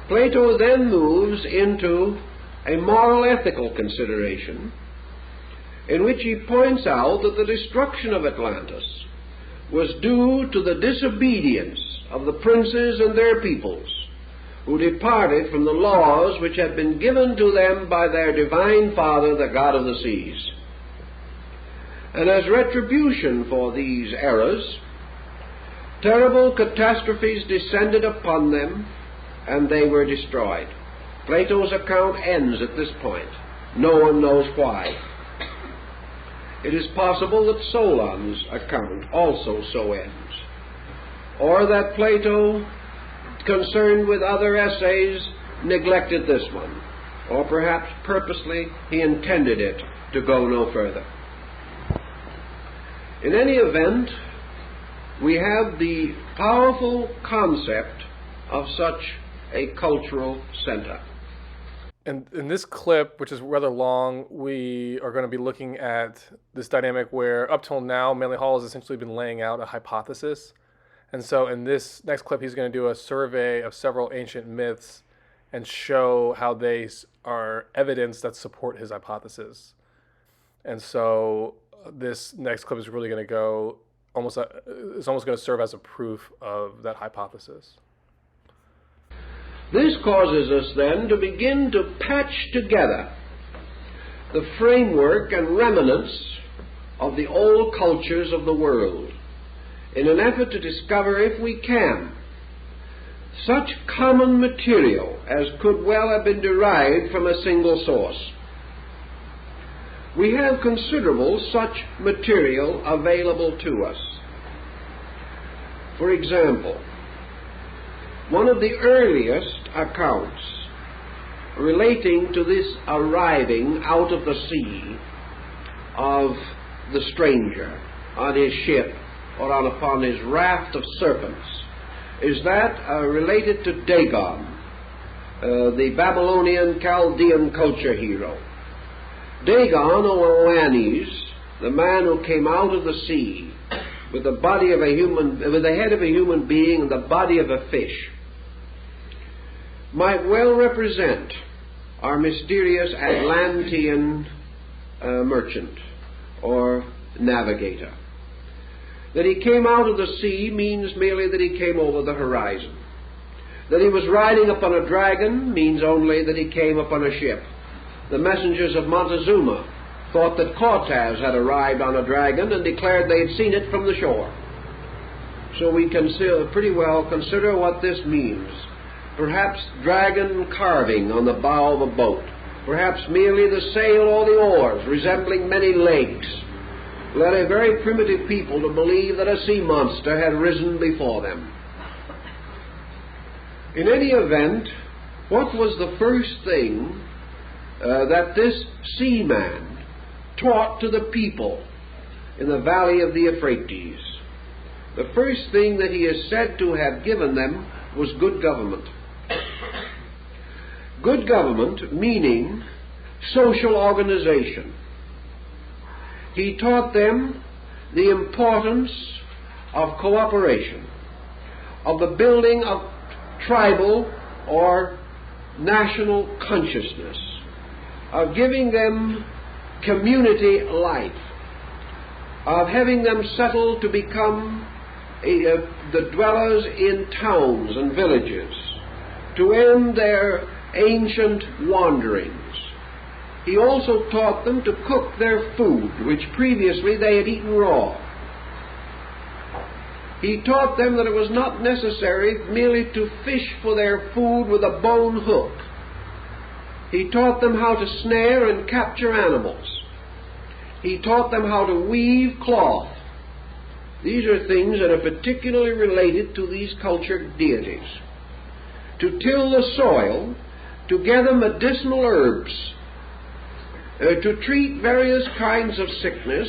Plato then moves into a moral ethical consideration in which he points out that the destruction of Atlantis was due to the disobedience of the princes and their peoples who departed from the laws which had been given to them by their divine father, the god of the seas. And as retribution for these errors, terrible catastrophes descended upon them, and they were destroyed. Plato's account ends at this point. No one knows why. It is possible that Solon's account also so ends, or that Plato, concerned with other essays, neglected this one, or perhaps purposely he intended it to go no further. In any event, we have the powerful concept of such a cultural center. And in this clip, which is rather long, we are going to be looking at this dynamic where up till now, Manly Hall has essentially been laying out a hypothesis. And so in this next clip, he's going to do a survey of several ancient myths and show how they are evidence that support his hypothesis. And so this next clip is really going to go almost, it's almost going to serve as a proof of that hypothesis. This causes us then to begin to patch together the framework and remnants of the old cultures of the world in an effort to discover, if we can, such common material as could well have been derived from a single source. We have considerable such material available to us. For example, one of the earliest accounts relating to this arriving out of the sea of the stranger on his ship or upon his raft of serpents is that related to Dagon, the Babylonian Chaldean culture hero. Dagon, or Oannes, the man who came out of the sea with the body of a human, with the head of a human being and the body of a fish, might well represent our mysterious Atlantean merchant or navigator. That he came out of the sea means merely that he came over the horizon. That he was riding upon a dragon means only that he came upon a ship. The messengers of Montezuma thought that Cortez had arrived on a dragon and declared they had seen it from the shore. So we can pretty well consider what this means. Perhaps dragon carving on the bow of a boat. Perhaps merely the sail or the oars resembling many legs led a very primitive people to believe that a sea monster had risen before them. In any event, what was the first thing that this seaman taught to the people in the valley of the Euphrates? The first thing that he is said to have given them was good government. Good government meaning social organization. He taught them the importance of cooperation, of the building of tribal or national consciousness, of giving them community life, of having them settle to become the dwellers in towns and villages, to end their ancient wanderings. He also taught them to cook their food, which previously they had eaten raw. He taught them that it was not necessary merely to fish for their food with a bone hook. He taught them how to snare and capture animals. He taught them how to weave cloth. These are things that are particularly related to these cultured deities. To till the soil, to gather medicinal herbs, to treat various kinds of sickness,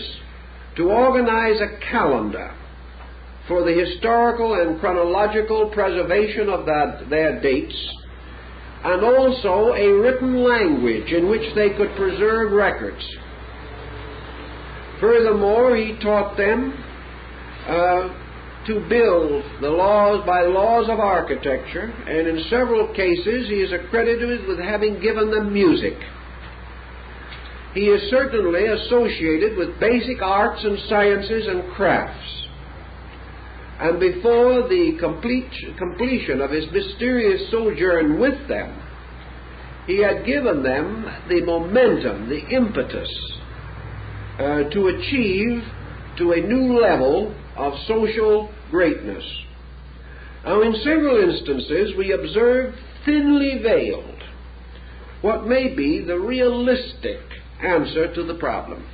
to organize a calendar for the historical and chronological preservation of their dates, and also a written language in which they could preserve records. Furthermore, he taught them to build the laws by laws of architecture, and in several cases he is accredited with having given them music. He is certainly associated with basic arts and sciences and crafts. And before the completion of his mysterious sojourn with them, he had given them the momentum, the impetus to achieve to a new level of social greatness. Now, in several instances, we observe thinly veiled what may be the realistic answer to the problem.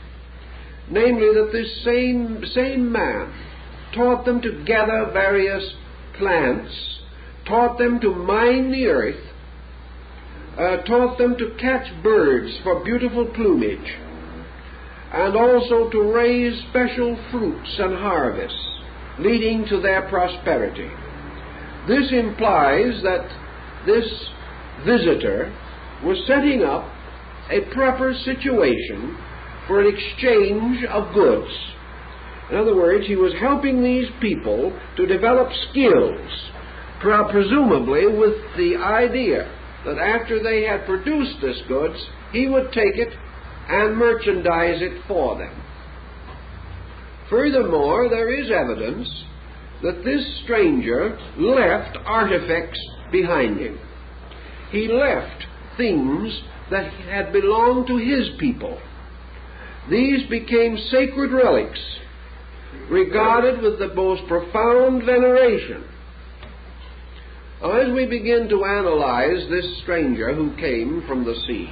Namely, that this same man taught them to gather various plants, taught them to mine the earth, taught them to catch birds for beautiful plumage, and also to raise special fruits and harvests, leading to their prosperity. This implies that this visitor was setting up a proper situation for an exchange of goods. In other words, he was helping these people to develop skills, presumably with the idea that after they had produced this goods, he would take it and merchandise it for them. Furthermore, there is evidence that this stranger left artifacts behind him. He left things that had belonged to his people. These became sacred relics, regarded with the most profound veneration. As we begin to analyze this stranger who came from the sea,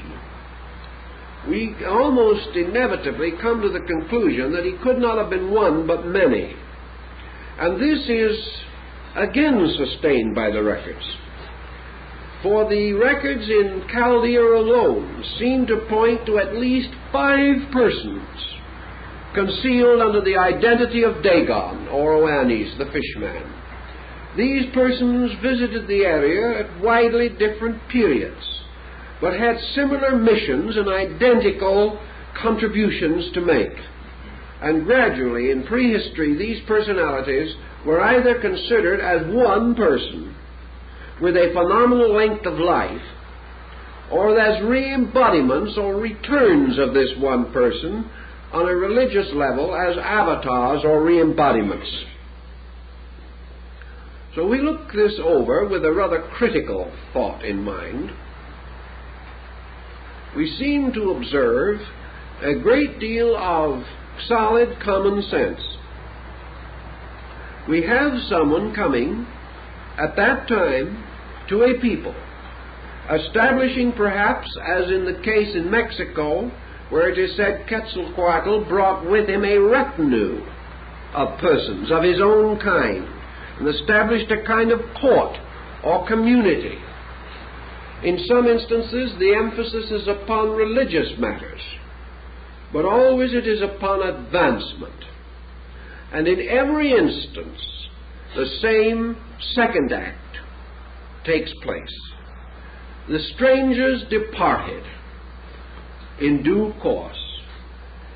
we almost inevitably come to the conclusion that he could not have been one but many. And this is again sustained by the records. For the records in Chaldea alone seem to point to at least 5 persons concealed under the identity of Dagon, or Oannes, the fishman. These persons visited the area at widely different periods, but had similar missions and identical contributions to make. And gradually, in prehistory, these personalities were either considered as one person with a phenomenal length of life, or as re-embodiments or returns of this one person on a religious level as avatars or re-embodiments. So we look this over with a rather critical thought in mind. We seem to observe a great deal of solid common sense. We have someone coming at that time to a people, establishing perhaps, as in the case in Mexico, where it is said Quetzalcoatl brought with him a retinue of persons of his own kind, and established a kind of court or community. In some instances, the emphasis is upon religious matters, but always it is upon advancement. And in every instance, the same second act takes place. The strangers departed in due course,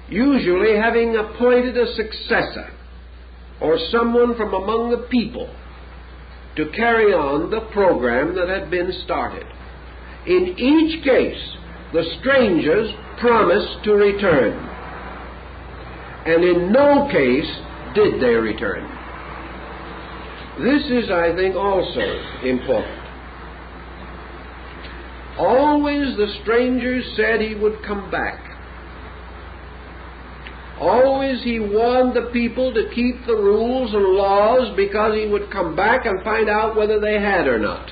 usually having appointed a successor or someone from among the people to carry on the program that had been started. In each case, the strangers promised to return, and in no case did they return. This is, I think, also important. Always the strangers said he would come back. Always he warned the people to keep the rules and laws, because he would come back and find out whether they had or not.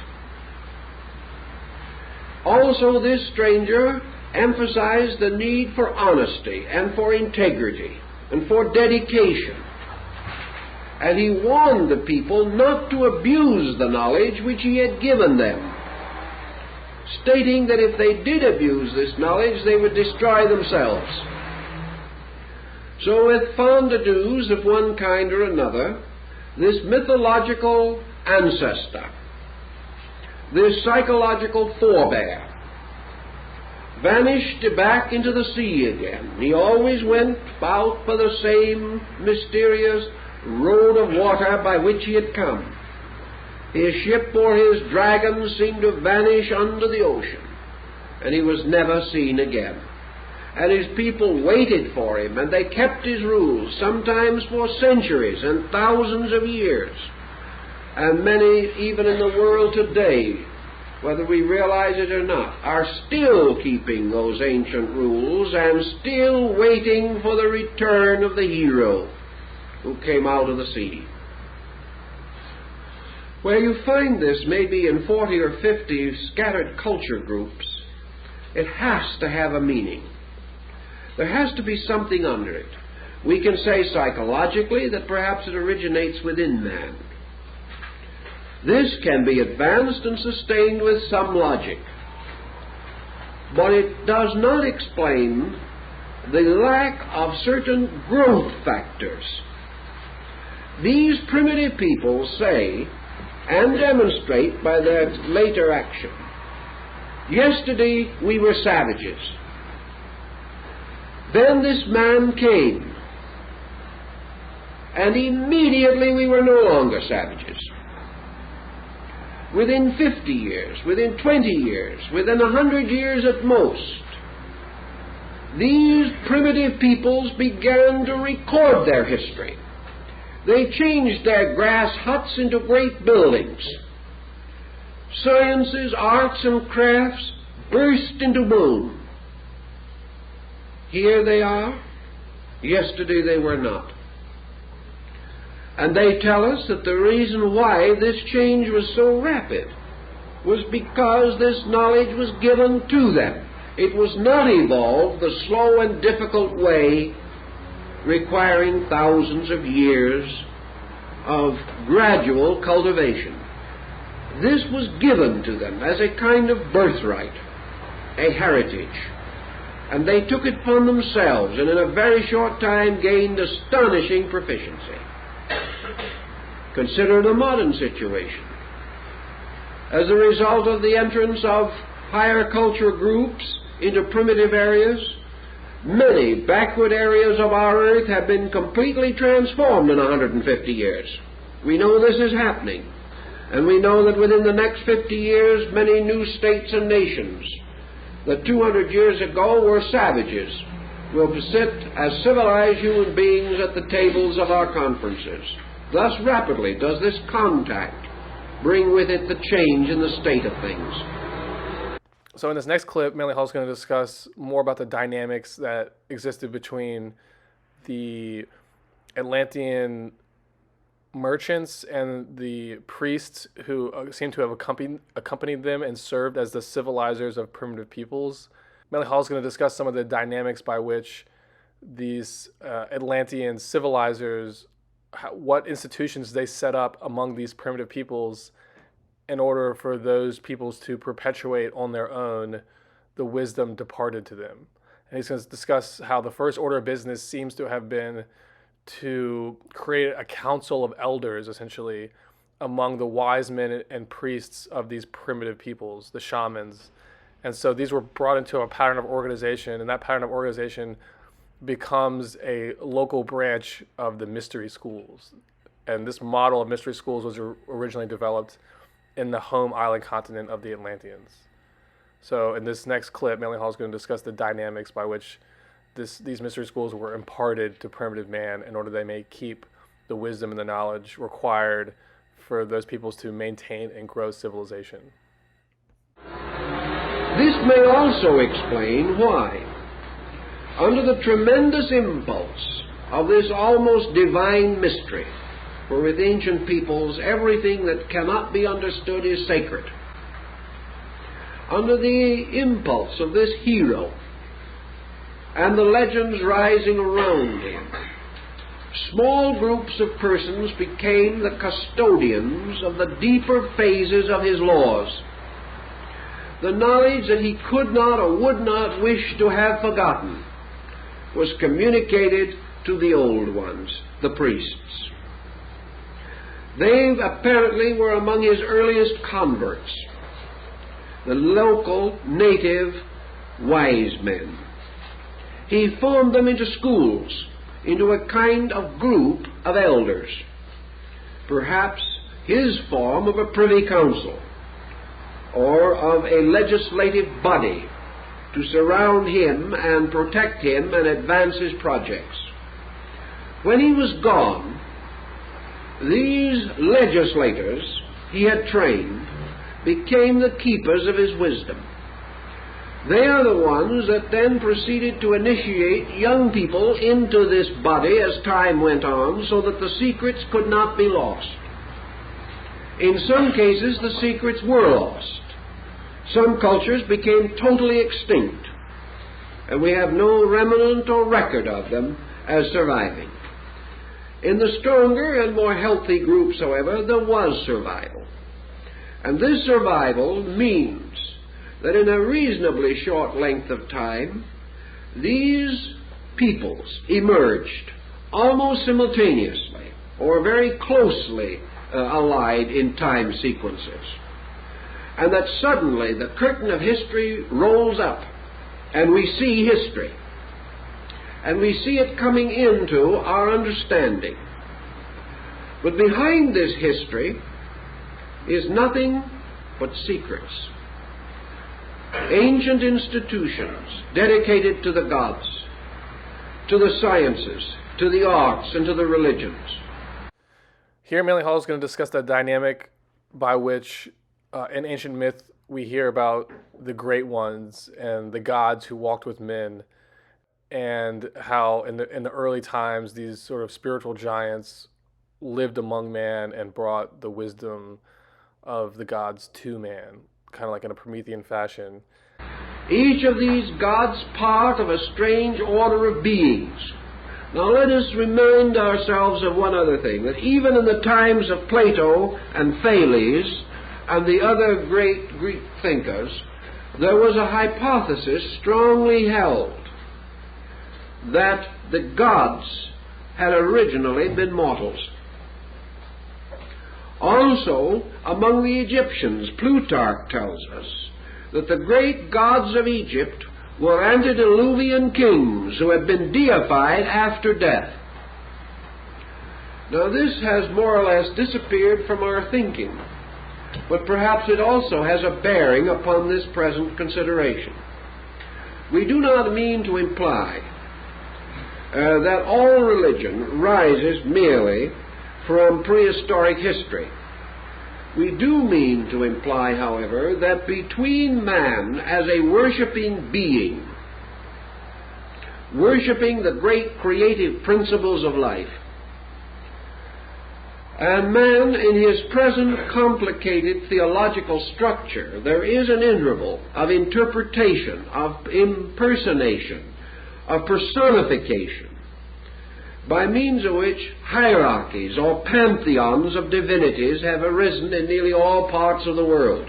Also, this stranger emphasized the need for honesty and for integrity and for dedication. And he warned the people not to abuse the knowledge which he had given them, stating that if they did abuse this knowledge, they would destroy themselves. So with fond-a-do's of one kind or another, this mythological ancestor, this psychological forebear, vanished back into the sea again. He always went out for the same mysterious road of water by which he had come. His ship or his dragon seemed to vanish under the ocean, and he was never seen again. And his people waited for him, and they kept his rules, sometimes for centuries and thousands of years. And many, even in the world today, whether we realize it or not, are still keeping those ancient rules and still waiting for the return of the hero who came out of the sea. Where you find this, maybe in 40 or 50 scattered culture groups, it has to have a meaning. There has to be something under it. We can say psychologically that perhaps it originates within man. This can be advanced and sustained with some logic, but it does not explain the lack of certain growth factors. These primitive people say and demonstrate by their later action, yesterday we were savages. Then this man came, and immediately we were no longer savages. Within 50 years, within 20 years, within 100 years at most, these primitive peoples began to record their history. They changed their grass huts into great buildings. Sciences, arts, and crafts burst into bloom. Here they are. Yesterday they were not. And they tell us that the reason why this change was so rapid was because this knowledge was given to them. It was not evolved the slow and difficult way requiring thousands of years of gradual cultivation. This was given to them as a kind of birthright, a heritage. And they took it upon themselves and in a very short time gained astonishing proficiency. Consider the modern situation. As a result of the entrance of higher culture groups into primitive areas, many backward areas of our earth have been completely transformed in 150 years. We know this is happening. And we know that within the next 50 years, many new states and nations that 200 years ago were savages will sit as civilized human beings at the tables of our conferences. Thus rapidly does this contact bring with it the change in the state of things. So in this next clip, Manly Hall is going to discuss more about the dynamics that existed between the Atlantean merchants and the priests who seem to have accompanied them and served as the civilizers of primitive peoples. Manly Hall is going to discuss some of the dynamics by which these Atlantean civilizers, what institutions they set up among these primitive peoples in order for those peoples to perpetuate on their own the wisdom departed to them. And he's going to discuss how the first order of business seems to have been to create a council of elders, essentially, among the wise men and priests of these primitive peoples, the shamans. And so these were brought into a pattern of organization, and that pattern of organization becomes a local branch of the mystery schools. And this model of mystery schools was originally developed in the home island continent of the Atlanteans. So in this next clip, Manly Hall is going to discuss the dynamics by which these mystery schools were imparted to primitive man in order they may keep the wisdom and the knowledge required for those peoples to maintain and grow civilization. This may also explain why, under the tremendous impulse of this almost divine mystery, for with ancient peoples everything that cannot be understood is sacred, under the impulse of this hero and the legends rising around him, small groups of persons became the custodians of the deeper phases of his laws. The knowledge that he could not or would not wish to have forgotten was communicated to the old ones, the priests. They apparently were among his earliest converts, the local native wise men. He formed them into schools, into a kind of group of elders, perhaps his form of a privy council or of a legislative body to surround him and protect him and advance his projects. When he was gone, these legislators he had trained became the keepers of his wisdom. They are the ones that then proceeded to initiate young people into this body as time went on so that the secrets could not be lost. In some cases, the secrets were lost. Some cultures became totally extinct, and we have no remnant or record of them as surviving. In the stronger and more healthy groups, however, there was survival. And this survival means that in a reasonably short length of time, these peoples emerged almost simultaneously or very closely allied in time sequences. And that suddenly the curtain of history rolls up and we see history. And we see it coming into our understanding. But behind this history is nothing but secrets. ancient institutions dedicated to the gods, to the sciences, to the arts, and to the religions. Here, Manly Hall is going to discuss the dynamic by which in ancient myth we hear about the great ones and the gods who walked with men, and how in the early times these sort of spiritual giants lived among man and brought the wisdom of the gods to man, kind of like in a Promethean fashion. Each of these gods part of a strange order of beings. Now let us remind ourselves of one other thing, that even in the times of Plato and Thales and the other great Greek thinkers, there was a hypothesis strongly held that the gods had originally been mortals. Also, among the Egyptians, Plutarch tells us that the great gods of Egypt were antediluvian kings who had been deified after death. Now this has more or less disappeared from our thinking, but perhaps it also has a bearing upon this present consideration. We do not mean to imply that all religion rises merely from prehistoric history. We do mean to imply, however, that between man as a worshipping being, worshipping the great creative principles of life, and man in his present complicated theological structure, there is an interval of interpretation, of impersonation, of personification, by means of which hierarchies or pantheons of divinities have arisen in nearly all parts of the world.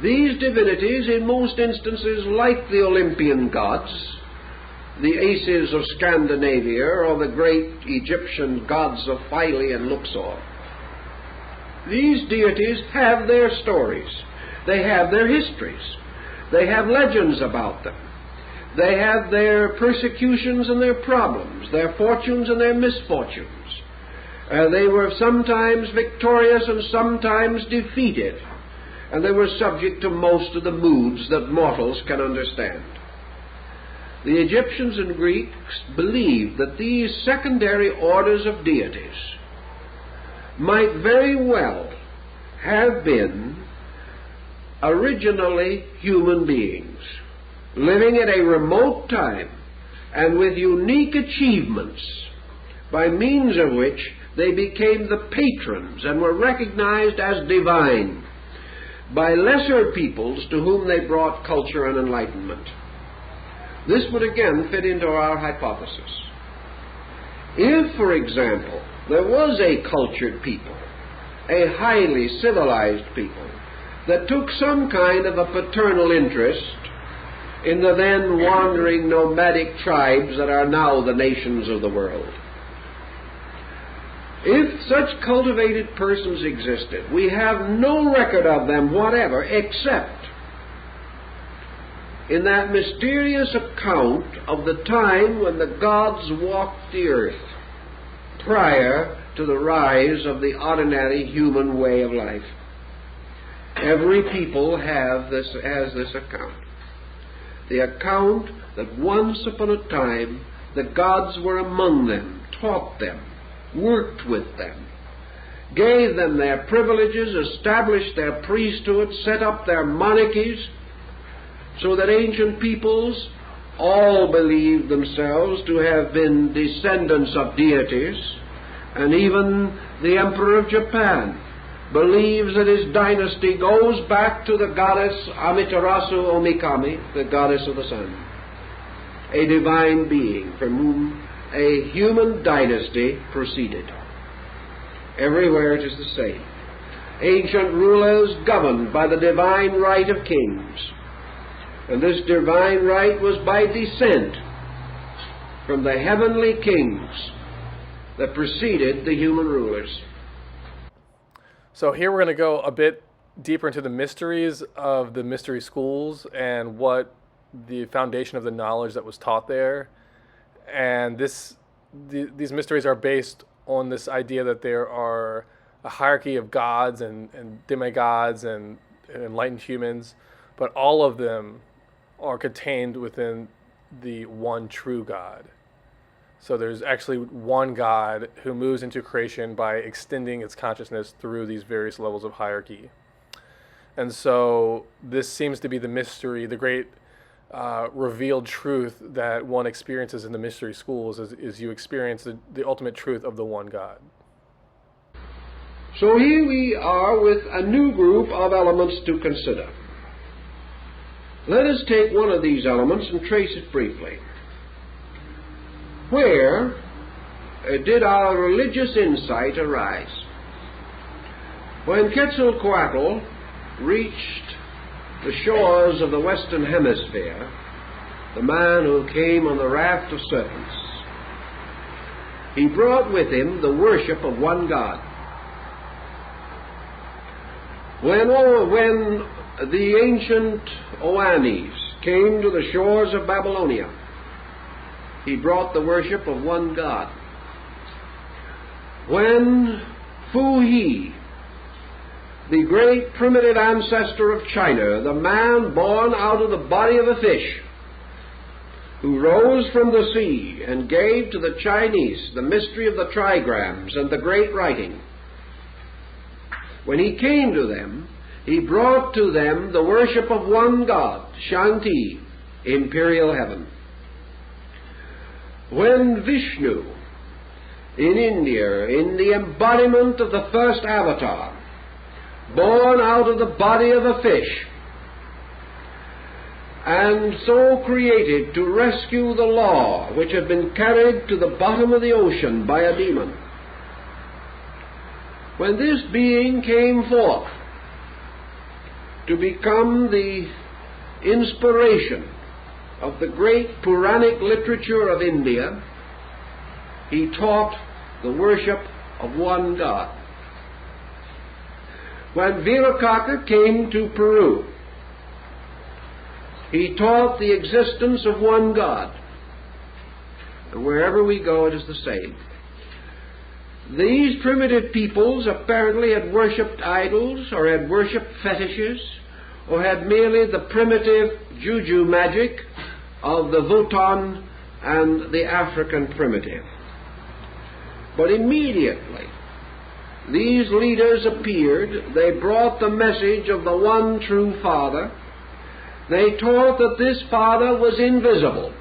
These divinities, in most instances, like the Olympian gods, the Aces of Scandinavia, or the great Egyptian gods of Philae and Luxor, these deities have their stories, they have their histories, they have legends about them. They have their persecutions and their problems, their fortunes and their misfortunes. They were sometimes victorious and sometimes defeated, and they were subject to most of the moods that mortals can understand. The Egyptians and Greeks believed that these secondary orders of deities might very well have been originally human beings, living at a remote time and with unique achievements, by means of which they became the patrons and were recognized as divine by lesser peoples to whom they brought culture and enlightenment. This would again fit into our hypothesis. If, for example, there was a cultured people, a highly civilized people, that took some kind of a paternal interest in the then wandering nomadic tribes that are now the nations of the world. If such cultivated persons existed, we have no record of them whatever except in that mysterious account of the time when the gods walked the earth prior to the rise of the ordinary human way of life. Every people has this account. The account that once upon a time the gods were among them, taught them, worked with them, gave them their privileges, established their priesthood, set up their monarchies, so that ancient peoples all believed themselves to have been descendants of deities, and even the Emperor of Japan believes that his dynasty goes back to the goddess Amaterasu Omikami, the goddess of the sun, a divine being from whom a human dynasty proceeded. Everywhere it is the same. Ancient rulers governed by the divine right of kings, and this divine right was by descent from the heavenly kings that preceded the human rulers. So here we're going to go a bit deeper into the mysteries of the mystery schools and what the foundation of the knowledge that was taught there. And these mysteries are based on this idea that there are a hierarchy of gods and demigods and enlightened humans but all of them are contained within the one true God. So there's actually one God who moves into creation by extending its consciousness through these various levels of hierarchy. And so this seems to be the mystery, the great revealed truth that one experiences in the mystery schools is you experience the ultimate truth of the one God. So here we are with a new group of elements to consider. Let us take one of these elements and trace it briefly. Where did our religious insight arise? When Quetzalcoatl reached the shores of the Western Hemisphere, the man who came on the raft of serpents, he brought with him the worship of one God. When the ancient Oannes came to the shores of Babylonia, he brought the worship of one God. When Fu He, the great primitive ancestor of China, the man born out of the body of a fish, who rose from the sea and gave to the Chinese the mystery of the trigrams and the great writing, when he came to them, he brought to them the worship of one God, Shanti, imperial heaven. When Vishnu, in India, in the embodiment of the first avatar, born out of the body of a fish, and so created to rescue the law which had been carried to the bottom of the ocean by a demon, when this being came forth to become the inspiration of the great Puranic literature of India, he taught the worship of one God. When Viracocha came to Peru, he taught the existence of one God. And wherever we go, it is the same. These primitive peoples apparently had worshipped idols, or had worshipped fetishes, or had merely the primitive juju magic of the Vuitton and the African primitive. But immediately these leaders appeared. They brought the message of the one true Father. They taught that this Father was invisible.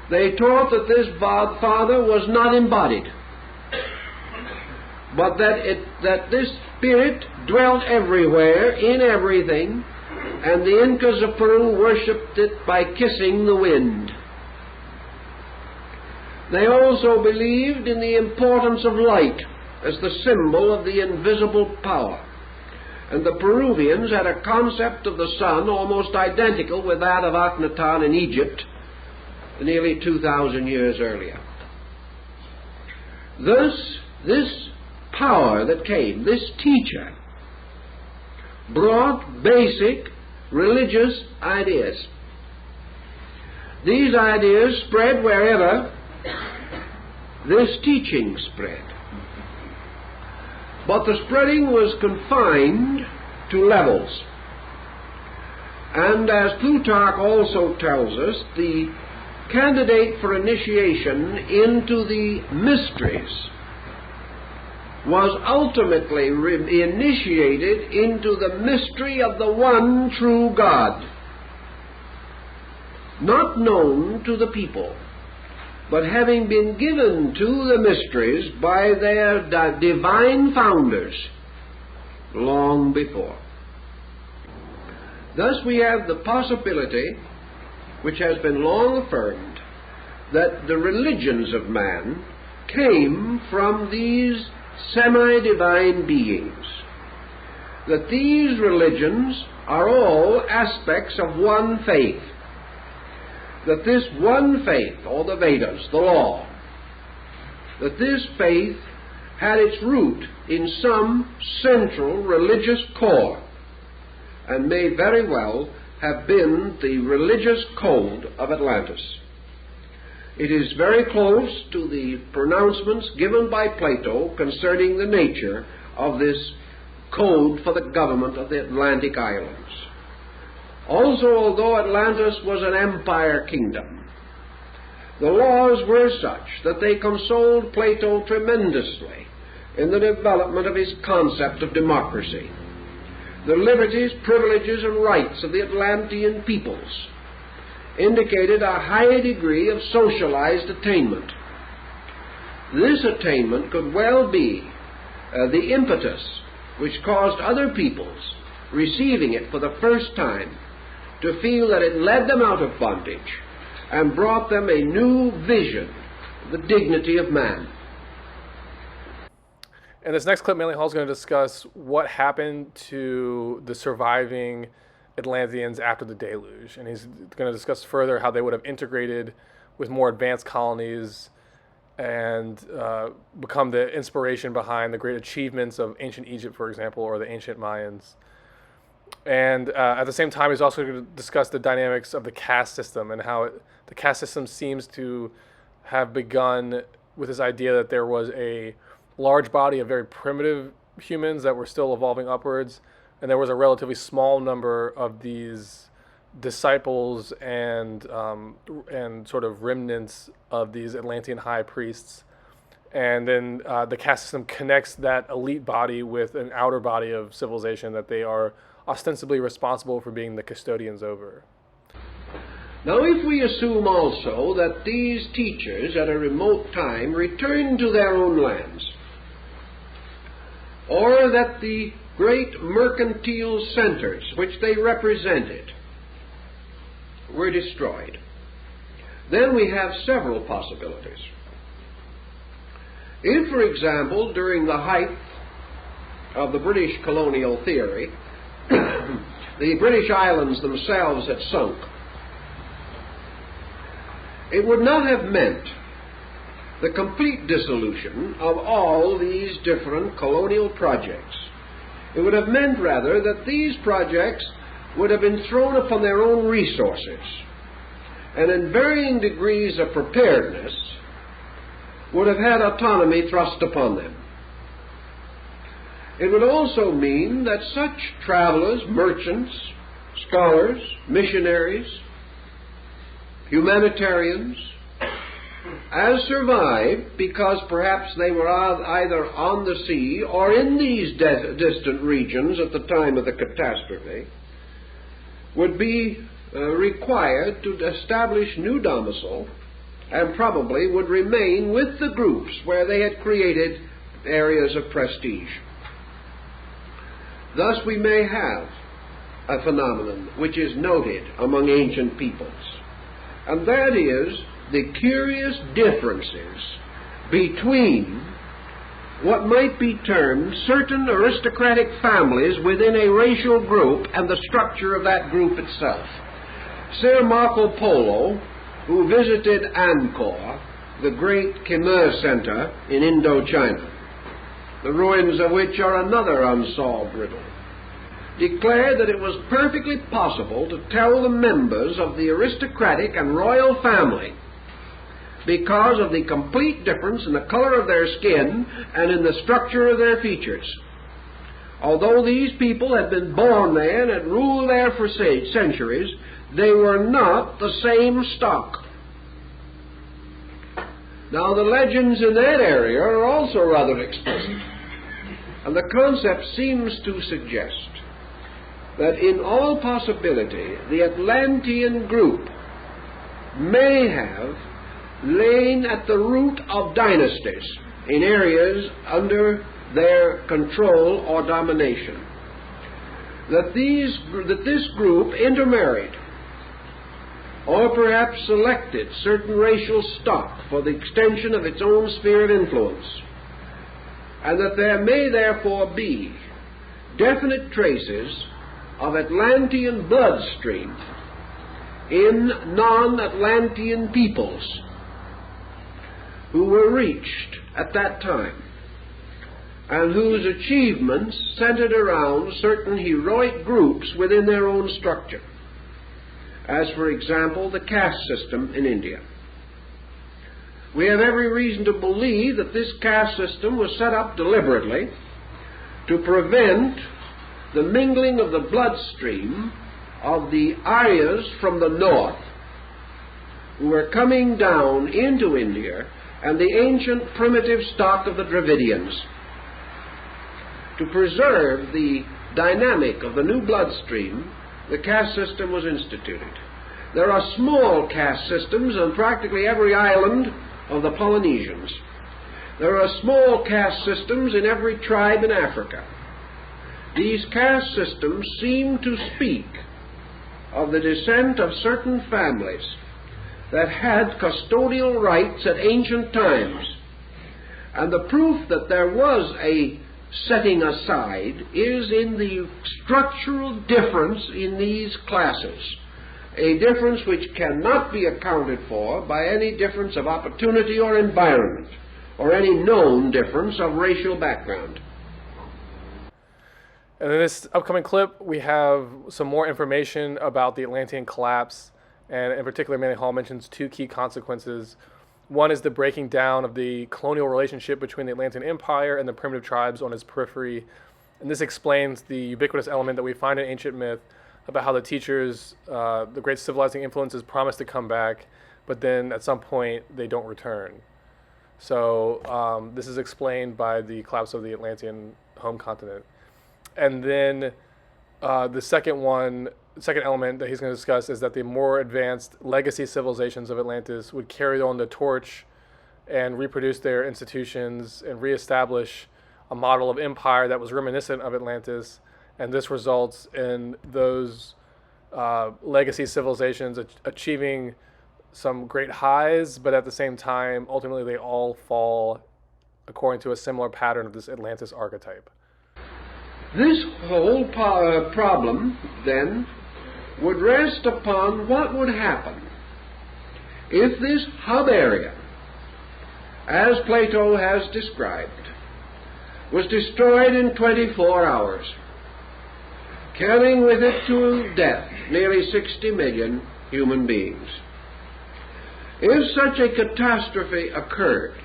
They taught that this Father was not embodied, but that this Spirit dwelt everywhere, in everything, and the Incas of Peru worshipped it by kissing the wind. They also believed in the importance of light as the symbol of the invisible power. And the Peruvians had a concept of the sun almost identical with that of Akhenaten in Egypt nearly 2,000 years earlier. Thus, this power that came, this teacher, brought basic religious ideas. These ideas spread wherever this teaching spread. But the spreading was confined to levels. And as Plutarch also tells us, the candidate for initiation into the mysteries was ultimately initiated into the mystery of the one true God, not known to the people, but having been given to the mysteries by their divine founders long before. Thus we have the possibility, which has been long affirmed, that the religions of man came from these semi-divine beings, that these religions are all aspects of one faith, that this one faith, or the Vedas, the law, that this faith had its root in some central religious core, and may very well have been the religious code of Atlantis. It is very close to the pronouncements given by Plato concerning the nature of this code for the government of the Atlantic islands. Also, although Atlantis was an empire kingdom, the laws were such that they consoled Plato tremendously in the development of his concept of democracy. The liberties, privileges, and rights of the Atlantean peoples indicated a high degree of socialized attainment. This attainment could well be the impetus which caused other peoples, receiving it for the first time, to feel that it led them out of bondage and brought them a new vision of the dignity of man. In this next clip, Manly Hall is going to discuss what happened to the surviving Atlanteans after the deluge. And he's going to discuss further how they would have integrated with more advanced colonies and become the inspiration behind the great achievements of ancient Egypt, for example, or the ancient Mayans. And at the same time, he's also going to discuss the dynamics of the caste system and how the caste system seems to have begun with this idea that there was a large body of very primitive humans that were still evolving upwards, and there was a relatively small number of these disciples and sort of remnants of these Atlantean high priests. And then the caste system connects that elite body with an outer body of civilization that they are ostensibly responsible for being the custodians over. Now, if we assume also that these teachers at a remote time returned to their own lands, or that the great mercantile centers which they represented were destroyed, then we have several possibilities. If, for example, during the height of the British colonial theory, the British islands themselves had sunk, it would not have meant the complete dissolution of all these different colonial projects. It would have meant, rather, that these projects would have been thrown upon their own resources, and in varying degrees of preparedness would have had autonomy thrust upon them. It would also mean that such travelers, merchants, scholars, missionaries, humanitarians, as survived because perhaps they were either on the sea or in these distant regions at the time of the catastrophe, would be required to establish new domicile, and probably would remain with the groups where they had created areas of prestige. Thus we may have a phenomenon which is noted among ancient peoples, and that is the curious differences between what might be termed certain aristocratic families within a racial group and the structure of that group itself. Sir Marco Polo, who visited Angkor, the great Khmer center in Indochina, the ruins of which are another unsolved riddle, declared that it was perfectly possible to tell the members of the aristocratic and royal family because of the complete difference in the color of their skin and in the structure of their features. Although these people had been born there and had ruled there for centuries, they were not the same stock. Now, the legends in that area are also rather explicit, and the concept seems to suggest that in all possibility the Atlantean group may have lain at the root of dynasties in areas under their control or domination. That this group intermarried, or perhaps selected certain racial stock for the extension of its own sphere of influence, and that there may therefore be definite traces of Atlantean bloodstream in non-Atlantean peoples who were reached at that time, and whose achievements centered around certain heroic groups within their own structure, as, for example, the caste system in India. We have every reason to believe that this caste system was set up deliberately to prevent the mingling of the bloodstream of the Aryas from the north who were coming down into India, and the ancient primitive stock of the Dravidians. To preserve the dynamic of the new bloodstream, the caste system was instituted. There are small caste systems on practically every island of the Polynesians. There are small caste systems in every tribe in Africa. These caste systems seem to speak of the descent of certain families that had custodial rights at ancient times. And the proof that there was a setting aside is in the structural difference in these classes, a difference which cannot be accounted for by any difference of opportunity or environment, or any known difference of racial background. And in this upcoming clip, we have some more information about the Atlantean collapse, and in particular, Manly Hall mentions two key consequences. One is the breaking down of the colonial relationship between the Atlantean Empire and the primitive tribes on its periphery. And this explains the ubiquitous element that we find in ancient myth about how the teachers, the great civilizing influences, promise to come back, but then at some point they don't return. So this is explained by the collapse of the Atlantean home continent. And then the second element that he's going to discuss is that the more advanced legacy civilizations of Atlantis would carry on the torch and reproduce their institutions and reestablish a model of empire that was reminiscent of Atlantis. And this results in those legacy civilizations achieving some great highs, but at the same time, ultimately they all fall according to a similar pattern of this Atlantis archetype. This whole problem, then, would rest upon what would happen if this hub area, as Plato has described, was destroyed in 24 hours, carrying with it to death nearly 60 million human beings. If such a catastrophe occurred,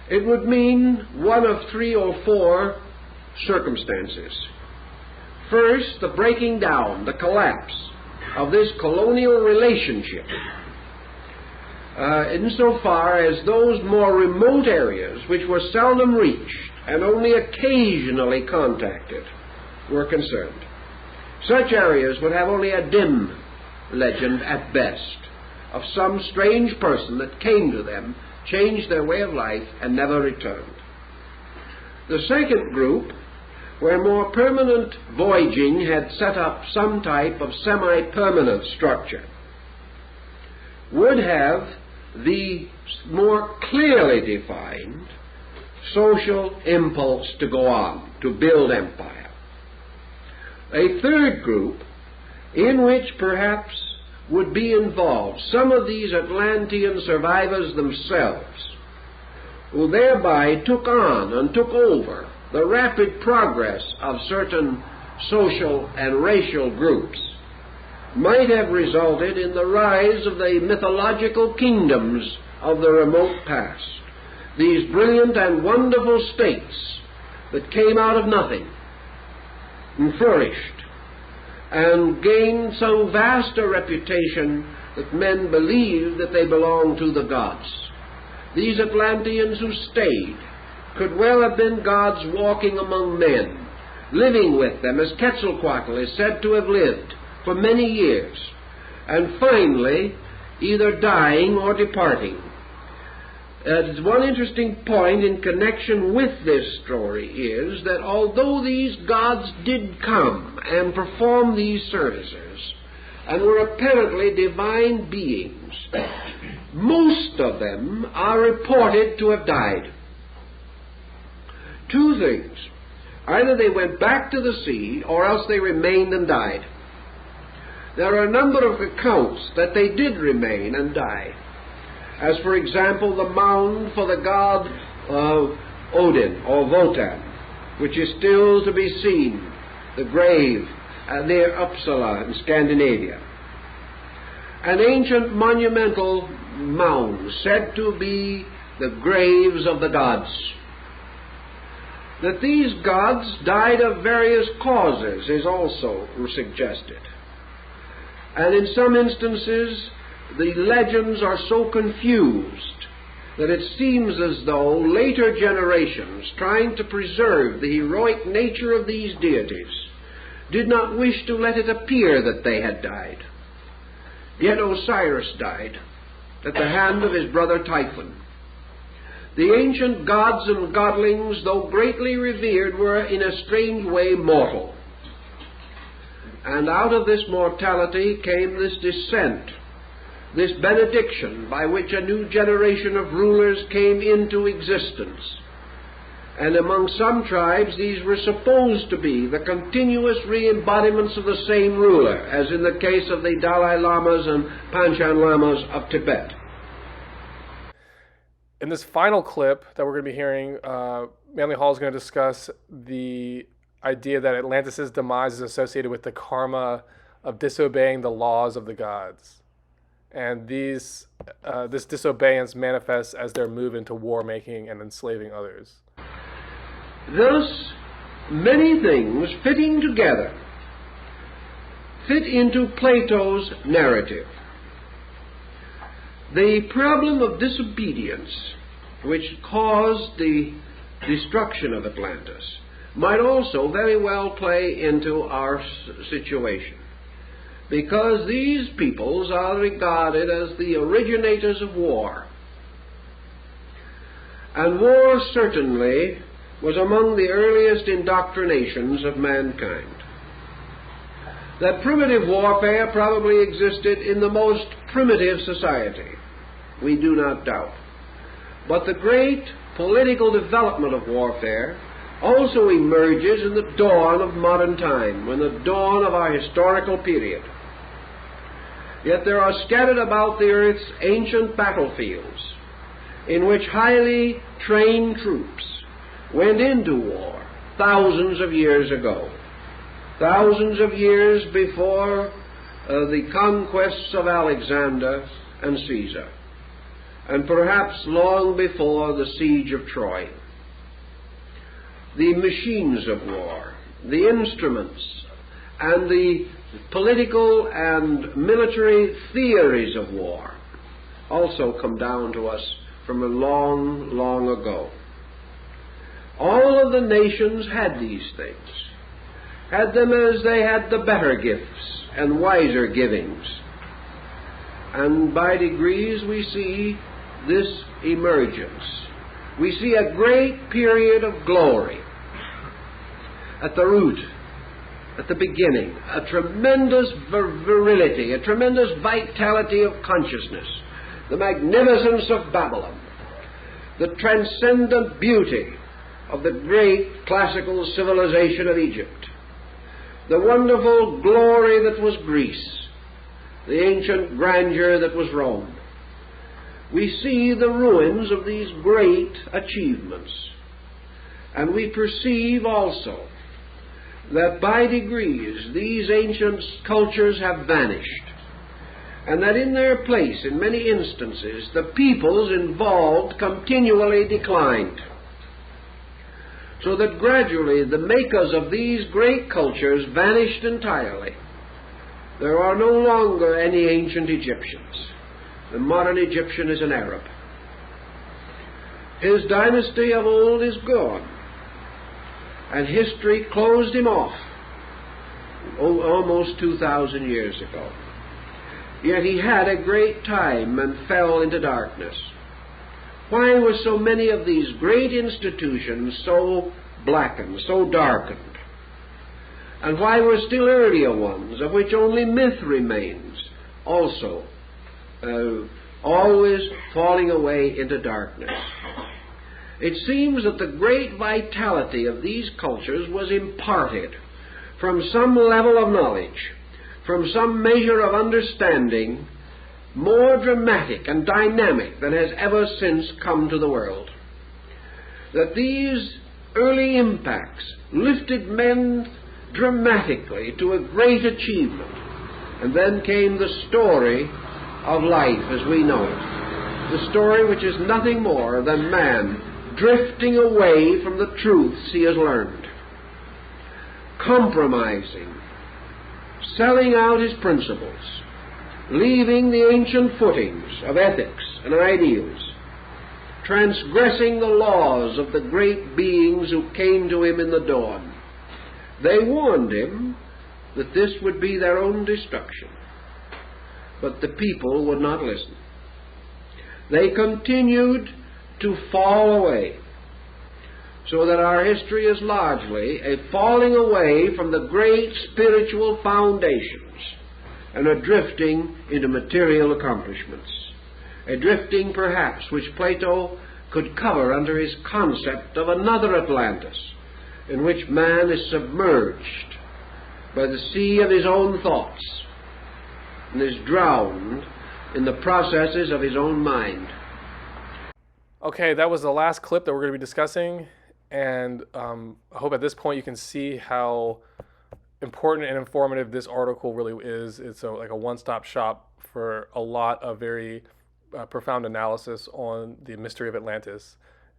it would mean one of 3 or 4 circumstances. First, the breaking down, the collapse of this colonial relationship, insofar as those more remote areas which were seldom reached and only occasionally contacted were concerned. Such areas would have only a dim legend at best of some strange person that came to them, changed their way of life, and never returned. The second group, where more permanent voyaging had set up some type of semi-permanent structure, would have the more clearly defined social impulse to go on, to build empire. A third group, in which perhaps would be involved some of these Atlantean survivors themselves, who thereby took on and took over the rapid progress of certain social and racial groups, might have resulted in the rise of the mythological kingdoms of the remote past, these brilliant and wonderful states that came out of nothing and flourished and gained so vast a reputation that men believed that they belonged to the gods. These Atlanteans who stayed could well have been gods walking among men, living with them, as Quetzalcoatl is said to have lived for many years, and finally either dying or departing. One interesting point in connection with this story is that although these gods did come and perform these services and were apparently divine beings, most of them are reported to have died. 2 things. Either they went back to the sea, or else they remained and died. There are a number of accounts that they did remain and die, as for example the mound for the god Odin, or Wotan, which is still to be seen, the grave near Uppsala in Scandinavia. An ancient monumental mound said to be the graves of the gods. That these gods died of various causes is also suggested, of various causes is also suggested. And in some instances, the legends are so confused that it seems as though later generations, trying to preserve the heroic nature of these deities, did not wish to let it appear that they had died. Yet Osiris died at the hand of his brother Typhon. The ancient gods and godlings, though greatly revered, were in a strange way mortal. And out of this mortality came this descent, this benediction by which a new generation of rulers came into existence. And among some tribes these were supposed to be the continuous re-embodiments of the same ruler, as in the case of the Dalai Lamas and Panchen Lamas of Tibet. In this final clip that we're going to be hearing, Manly Hall is going to discuss the idea that Atlantis' demise is associated with the karma of disobeying the laws of the gods. And this disobedience manifests as their move into war-making and enslaving others. Thus, many things fitting together fit into Plato's narrative. The problem of disobedience, which caused the destruction of Atlantis, might also very well play into our situation, because these peoples are regarded as the originators of war. And war certainly was among the earliest indoctrinations of mankind. That primitive warfare probably existed in the most primitive society, we do not doubt. But the great political development of warfare also emerges in the dawn of modern time, in the dawn of our historical period. Yet there are scattered about the earth's ancient battlefields in which highly trained troops went into war thousands of years ago, thousands of years before the conquests of Alexander and Caesar, and perhaps long before the siege of Troy. The machines of war, the instruments, and the political and military theories of war also come down to us from a long, long ago. All of the nations had these things, had them as they had the better gifts and wiser givings. And by degrees we see this emergence. We see a great period of glory at the root, at the beginning, a tremendous virility, a tremendous vitality of consciousness, the magnificence of Babylon, the transcendent beauty of the great classical civilization of Egypt, the wonderful glory that was Greece, the ancient grandeur that was Rome. We see the ruins of these great achievements, and we perceive also that by degrees these ancient cultures have vanished, and that in their place, in many instances, the peoples involved continually declined, so that gradually the makers of these great cultures vanished entirely. There are no longer any ancient Egyptians. The modern Egyptian is an Arab. His dynasty of old is gone, and history closed him off almost 2,000 years ago. Yet he had a great time and fell into darkness. Why were so many of these great institutions so blackened, so darkened? And why were still earlier ones, of which only myth remains, also always falling away into darkness? It seems that the great vitality of these cultures was imparted from some level of knowledge, from some measure of understanding, more dramatic and dynamic than has ever since come to the world. That these early impacts lifted men dramatically to a great achievement, and then came the story of life as we know it, the story which is nothing more than man drifting away from the truths he has learned, compromising, selling out his principles, leaving the ancient footings of ethics and ideals, transgressing the laws of the great beings who came to him in the dawn. They warned him that this would be their own destruction, but the people would not listen. They continued to fall away, so that our history is largely a falling away from the great spiritual foundations and a drifting into material accomplishments, a drifting perhaps which Plato could cover under his concept of another Atlantis, in which man is submerged by the sea of his own thoughts and is drowned in the processes of his own mind. Okay, that was the last clip that we're going to be discussing, and I hope at this point you can see how important and informative this article really is. It's like a one-stop shop for a lot of very profound analysis on the mystery of Atlantis,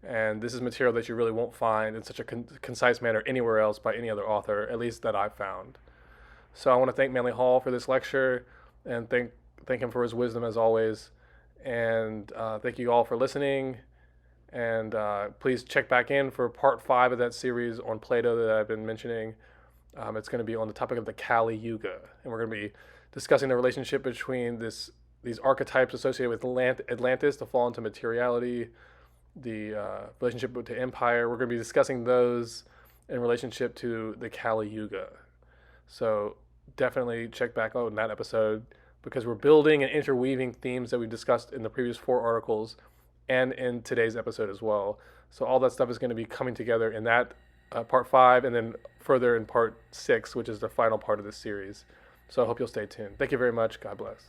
and this is material that you really won't find in such a concise manner anywhere else by any other author, at least that I've found. So I want to thank Manly Hall for this lecture, and thank him for his wisdom as always, and thank you all for listening. And please check back in for part 5 of that series on Plato that I've been mentioning. It's going to be on the topic of the Kali Yuga, and we're going to be discussing the relationship between these archetypes associated with Atlantis, the fall into materiality, the relationship to empire. We're going to be discussing those in relationship to the Kali Yuga. So definitely check back on that episode, because we're building and interweaving themes that we've discussed in the previous 4 articles and in today's episode as well. So all that stuff is going to be coming together in that part 5, and then further in part 6, which is the final part of this series. So I hope you'll stay tuned. Thank you very much. God bless.